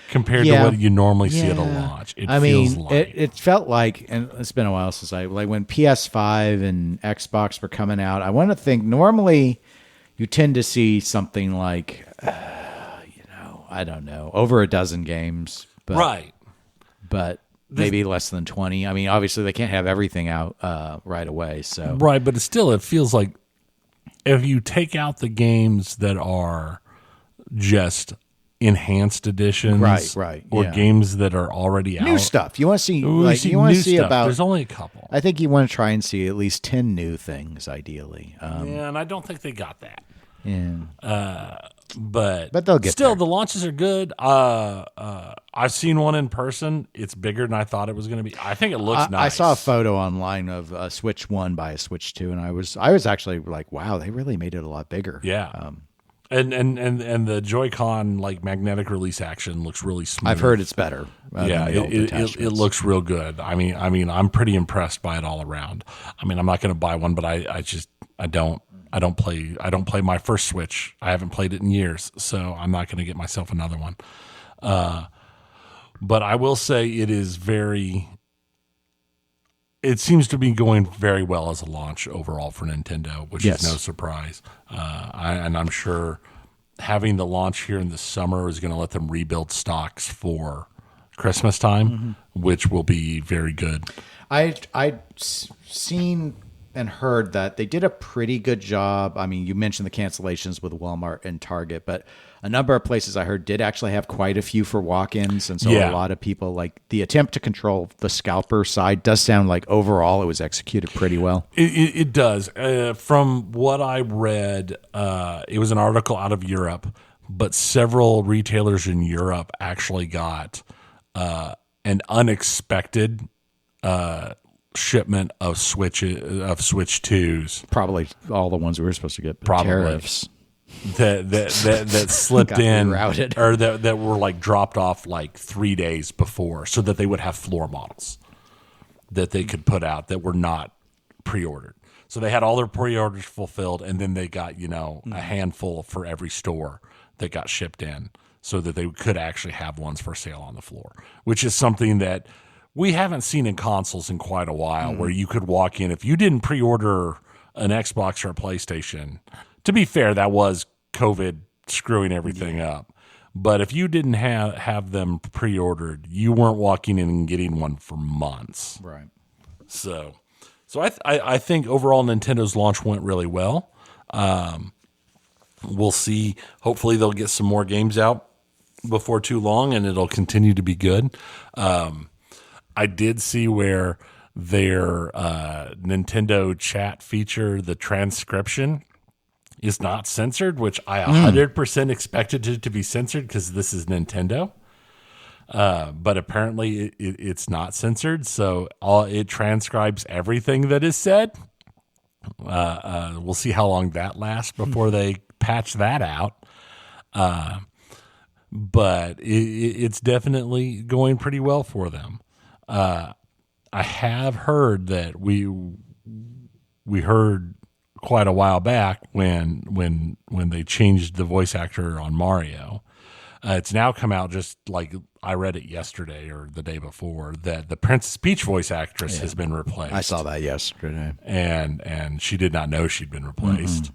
Speaker 1: compared to what you normally see at a launch. It feels light.
Speaker 2: It felt like, and it's been a while since when PS5 and Xbox were coming out, I want to think normally you tend to see something like, I don't know, over a dozen games. But,
Speaker 1: right.
Speaker 2: But maybe less than 20. I mean, obviously they can't have everything out right away. So
Speaker 1: right, but it feels like if you take out the games that are just enhanced editions,
Speaker 2: right,
Speaker 1: or games that are already out,
Speaker 2: new stuff. You want to see, about.
Speaker 1: There's only a couple.
Speaker 2: I think you want to try and see at least 10 new things, ideally.
Speaker 1: And I don't think they got that.
Speaker 2: Yeah.
Speaker 1: But
Speaker 2: they'll get
Speaker 1: still,
Speaker 2: there.
Speaker 1: the launches are good. I've seen one in person. It's bigger than I thought it was going to be. I think it looks nice.
Speaker 2: I saw a photo online of a Switch 1 by a Switch 2, and I was actually like, wow, they really made it a lot bigger.
Speaker 1: Yeah. And the Joy-Con like magnetic release action looks really smooth.
Speaker 2: I've heard it's better.
Speaker 1: It looks real good. I mean, I'm pretty impressed by it all around. I mean, I'm not going to buy one, but I don't play my first Switch. I haven't played it in years, so I'm not going to get myself another one. But I will say it seems to be going very well as a launch overall for Nintendo, which is no surprise. And I'm sure having the launch here in the summer is going to let them rebuild stocks for Christmas time, which will be very good.
Speaker 2: I'd seen and heard that they did a pretty good job. I mean, you mentioned the cancellations with Walmart and Target, but a number of places I heard did actually have quite a few for walk-ins. And so a lot of people, like the attempt to control the scalper side does sound like overall it was executed pretty well.
Speaker 1: It does. From what I read, it was an article out of Europe, but several retailers in Europe actually got an unexpected shipment of Switch 2s.
Speaker 2: Probably all the ones we were supposed to get. Tariffs
Speaker 1: that slipped in
Speaker 2: rerouted.
Speaker 1: Or that were like dropped off like 3 days before, so that they would have floor models that they could put out that were not pre-ordered. So they had all their pre-orders fulfilled, and then they got a handful for every store that got shipped in, so that they could actually have ones for sale on the floor, which is something that we haven't seen in consoles in quite a while, where you could walk in. If you didn't pre-order an Xbox or a PlayStation, to be fair, that was COVID screwing everything up. But if you didn't have them pre-ordered, you weren't walking in and getting one for months.
Speaker 2: Right.
Speaker 1: So I think overall Nintendo's launch went really well. We'll see. Hopefully they'll get some more games out before too long, and it'll continue to be good. I did see where their Nintendo chat feature, the transcription, is not censored, which I 100% expected it to be censored because this is Nintendo. But apparently it's not censored, so it transcribes everything that is said. We'll see how long that lasts before they patch that out. But it's definitely going pretty well for them. I have heard that we heard quite a while back when they changed the voice actor on Mario. It's now come out, just like I read it yesterday or the day before, that the Princess Peach voice actress has been replaced.
Speaker 2: I saw that yesterday,
Speaker 1: and she did not know she'd been replaced.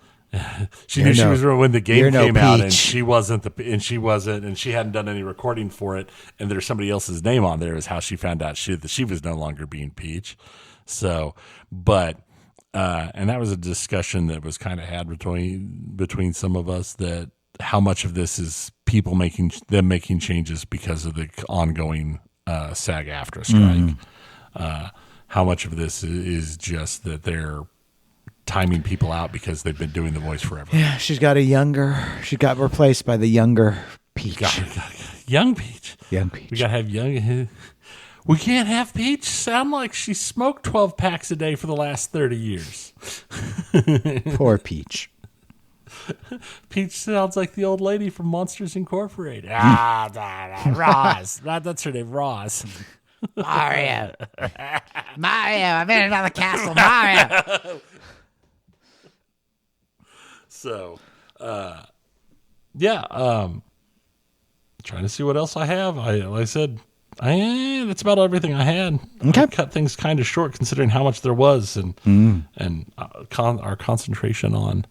Speaker 1: She knew she was when the game came out, and she wasn't, and she hadn't done any recording for it, and there's somebody else's name on there. Is how she found out that she was no longer being Peach. So, but and that was a discussion that was kind of had between some of us, that how much of this is people making changes because of the ongoing SAG-AFTRA strike. How much of this is just that they're timing people out because they've been doing the voice forever.
Speaker 2: Yeah, she got replaced by the younger Peach.
Speaker 1: Young Peach.
Speaker 2: Young Peach.
Speaker 1: We got to have young. We can't have Peach sound like she smoked 12 packs a day for the last 30 years.
Speaker 2: Poor Peach.
Speaker 1: Peach sounds like the old lady from Monsters Incorporated. Roz. That's her name, Roz.
Speaker 2: Mario. Mario, I'm in another castle. Mario.
Speaker 1: So, yeah. Trying to see what else I have. Like I said, that's about everything I had.
Speaker 2: Okay.
Speaker 1: I cut things kind of short considering how much there was, and our concentration on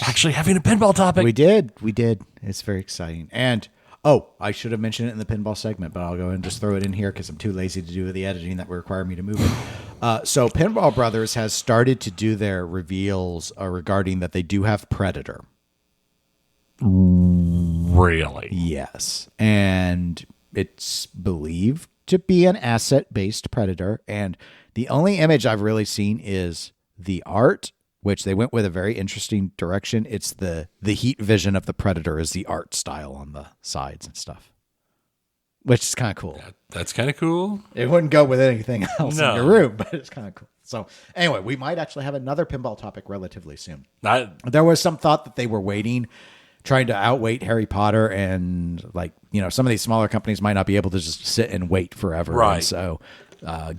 Speaker 1: actually having a pinball topic.
Speaker 2: We did. It's very exciting. And I should have mentioned it in the pinball segment, but I'll go and just throw it in here because I'm too lazy to do the editing that would require me to move it. So Pinball Brothers has started to do their reveals regarding that they do have Predator.
Speaker 1: Really?
Speaker 2: Yes. And it's believed to be an asset-based Predator. And the only image I've really seen is the art, which they went with a very interesting direction. It's the heat vision of the Predator is the art style on the sides and stuff, which is kind of cool.
Speaker 1: That's kind of cool.
Speaker 2: It wouldn't go with anything else in your room, but it's kind of cool. So anyway, we might actually have another pinball topic relatively soon. There was some thought that they were trying to outweight Harry Potter, and some of these smaller companies might not be able to just sit and wait forever.
Speaker 1: Right.
Speaker 2: And so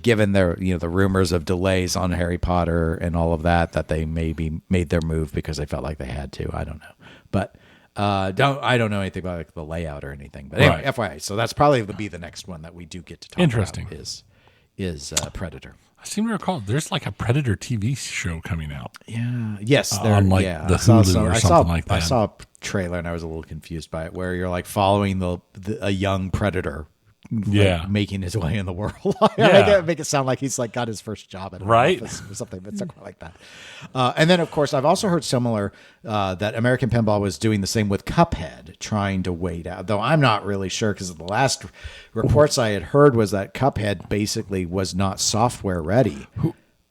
Speaker 2: given their, the rumors of delays on Harry Potter and all of that they maybe made their move because they felt like they had to. I don't know. But I don't know anything about the layout or anything. But anyway, FYI. So that's probably be the next one that we do get to talk about is Predator.
Speaker 1: I seem to recall there's like a Predator TV show coming out.
Speaker 2: Yeah. Yes.
Speaker 1: On the Hulu or something like that.
Speaker 2: I saw a trailer and I was a little confused by it, where you're like following a young Predator, making his way in the world. Make it sound like he's like got his first job at an office or something, but it's not quite like that. And then of course I've also heard similar that American Pinball was doing the same with Cuphead, trying to wait out. Though I'm not really sure, because the last reports I had heard was that Cuphead basically was not software ready,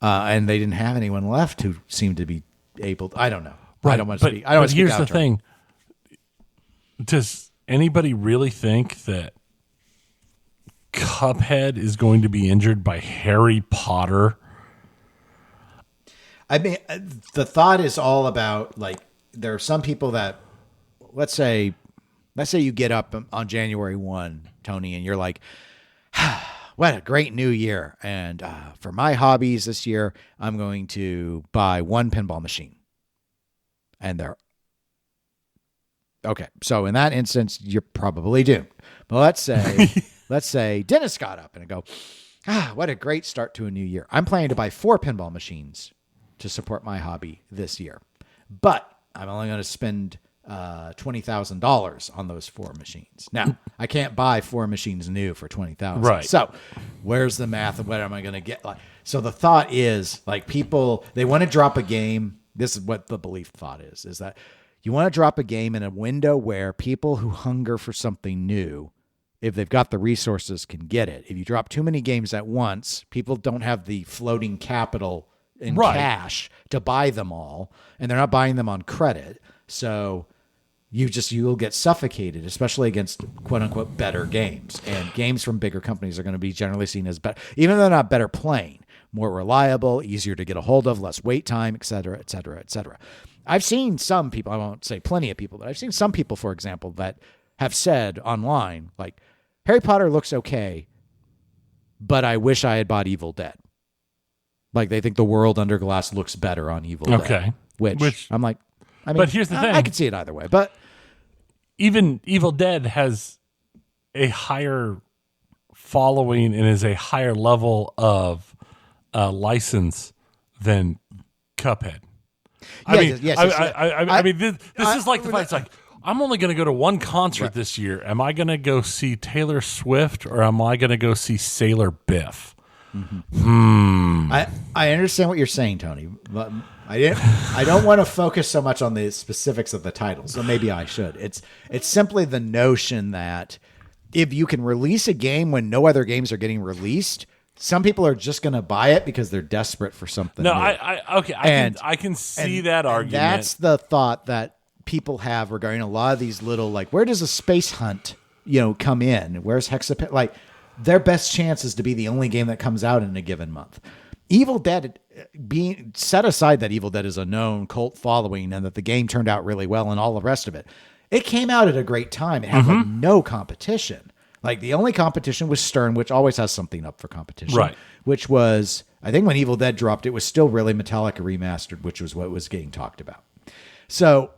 Speaker 2: and they didn't have anyone left who seemed to be able. I don't know.
Speaker 1: Right.
Speaker 2: I don't want to speak. I don't want to speak.
Speaker 1: Here's the thing: does anybody really think that Cuphead is going to be injured by Harry Potter?
Speaker 2: I mean, the thought is all about, there are some people that, let's say you get up on January 1, Tony, and you're like, what a great new year. And for my hobbies this year, I'm going to buy one pinball machine. And they're okay. So in that instance, you're probably doomed. But let's say Dennis got up and go, what a great start to a new year. I'm planning to buy 4 pinball machines to support my hobby this year, but I'm only going to spend $20,000 on those 4 machines. Now, I can't buy 4 machines new for $20,000.
Speaker 1: Right.
Speaker 2: So where's the math of what am I going to get? So the thought is, people, they want to drop a game. This is what the belief thought is that you want to drop a game in a window where people who hunger for something new, if they've got the resources, can get it. If you drop too many games at once, people don't have the floating capital in cash to buy them all, and they're not buying them on credit. So you'll get suffocated, especially against quote unquote better games. And games from bigger companies are going to be generally seen as better, even though they're not better playing, more reliable, easier to get a hold of, less wait time, et cetera, et cetera, et cetera. I've seen some people, I won't say plenty of people, but I've seen some people, for example, that have said online, Harry Potter looks okay, but I wish I had bought Evil Dead. They think the world under glass looks better on Evil Dead.
Speaker 1: Okay.
Speaker 2: Which I'm like,
Speaker 1: but here's the thing.
Speaker 2: I could see it either way. But
Speaker 1: even Evil Dead has a higher following and is a higher level of license than Cuphead. I mean, this is like the fight. It's like, I'm only going to go to one concert this year. Am I going to go see Taylor Swift, or am I going to go see Sailor Biff? Mm-hmm.
Speaker 2: I understand what you're saying, Tony, but I don't want to focus so much on the specifics of the title. So maybe I should. It's simply the notion that if you can release a game when no other games are getting released, some people are just going to buy it because they're desperate for something.
Speaker 1: No,
Speaker 2: new.
Speaker 1: I can see that argument.
Speaker 2: That's the thought that people have regarding a lot of these little, where does a space hunt, come in? Where's Hexapet? Their best chance is to be the only game that comes out in a given month. Evil Dead, being set aside that Evil Dead is a known cult following and that the game turned out really well and all the rest of it, it came out at a great time. It had no competition. Like the only competition was Stern, which always has something up for competition.
Speaker 1: Right.
Speaker 2: Which was, I think when Evil Dead dropped, it was still really Metallica Remastered, which was what was getting talked about. So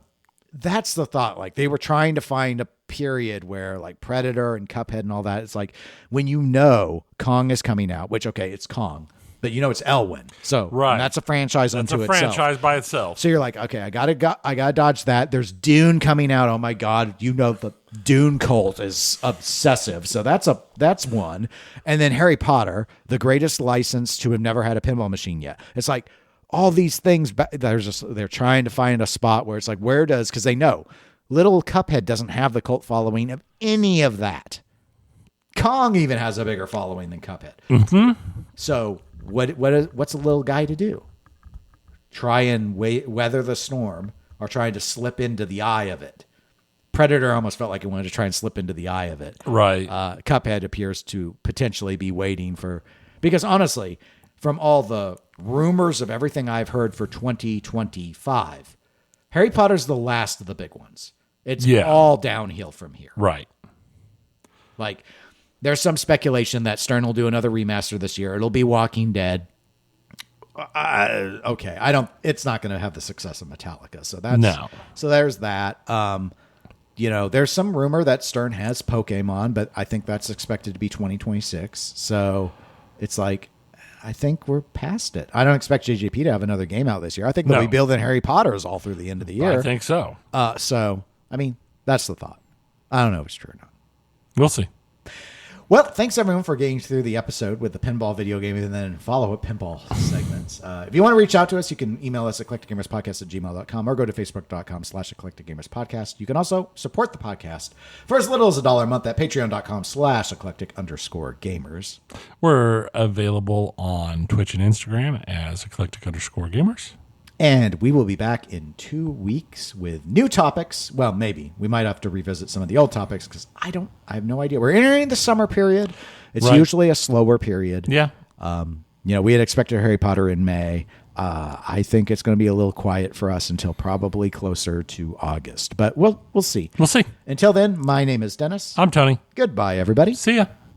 Speaker 2: that's the thought. Like they were trying to find a period where like Predator and Cuphead and all that. It's like when you know Kong is coming out, which, okay, it's Kong, but you know it's Elwyn. So
Speaker 1: right.
Speaker 2: that's a franchise unto itself.
Speaker 1: It's a franchise by itself.
Speaker 2: So you're like, okay, I gotta dodge that. There's Dune coming out. Oh my God. You know, the Dune cult is obsessive. So that's one. And then Harry Potter, the greatest license to have never had a pinball machine yet. It's like all these things. They're trying to find a spot where it's like, where does, because they know little Cuphead doesn't have the cult following of any of that. Kong even has a bigger following than Cuphead.
Speaker 1: Mm-hmm.
Speaker 2: So what's a little guy to do? Try and weather the storm, or trying to slip into the eye of it. Predator almost felt like it wanted to try and slip into the eye of it.
Speaker 1: Right.
Speaker 2: Cuphead appears to potentially be waiting for, because honestly, from all the rumors of everything I've heard for 2025, Harry Potter's the last of the big ones. It's all downhill from here.
Speaker 1: Right.
Speaker 2: Like, there's some speculation that Stern will do another remaster this year. It'll be Walking Dead. Okay, it's not going to have the success of Metallica. So so there's that. There's some rumor that Stern has Pokemon, but I think that's expected to be 2026. So it's like, I think we're past it. I don't expect JJP to have another game out this year. I think they'll be building Harry Potters all through the end of the year.
Speaker 1: I think so.
Speaker 2: That's the thought. I don't know if it's true or not.
Speaker 1: We'll see.
Speaker 2: Well, thanks everyone for getting through the episode with the pinball video game and then follow-up pinball segments. If you want to reach out to us, you can email us at eclecticgamerspodcast@gmail.com or go to facebook.com/eclecticgamerspodcast. You can also support the podcast for as little as $1 a month at patreon.com/eclectic_gamers.
Speaker 1: We're available on Twitch and Instagram as eclectic_gamers.
Speaker 2: And we will be back in 2 weeks with new topics. Well, maybe. We might have to revisit some of the old topics because I have no idea. We're entering the summer period. It's usually a slower period.
Speaker 1: Yeah.
Speaker 2: We had expected Harry Potter in May. I think it's going to be a little quiet for us until probably closer to August. But we'll see.
Speaker 1: We'll see.
Speaker 2: Until then, my name is Dennis.
Speaker 1: I'm Tony.
Speaker 2: Goodbye, everybody.
Speaker 1: See ya.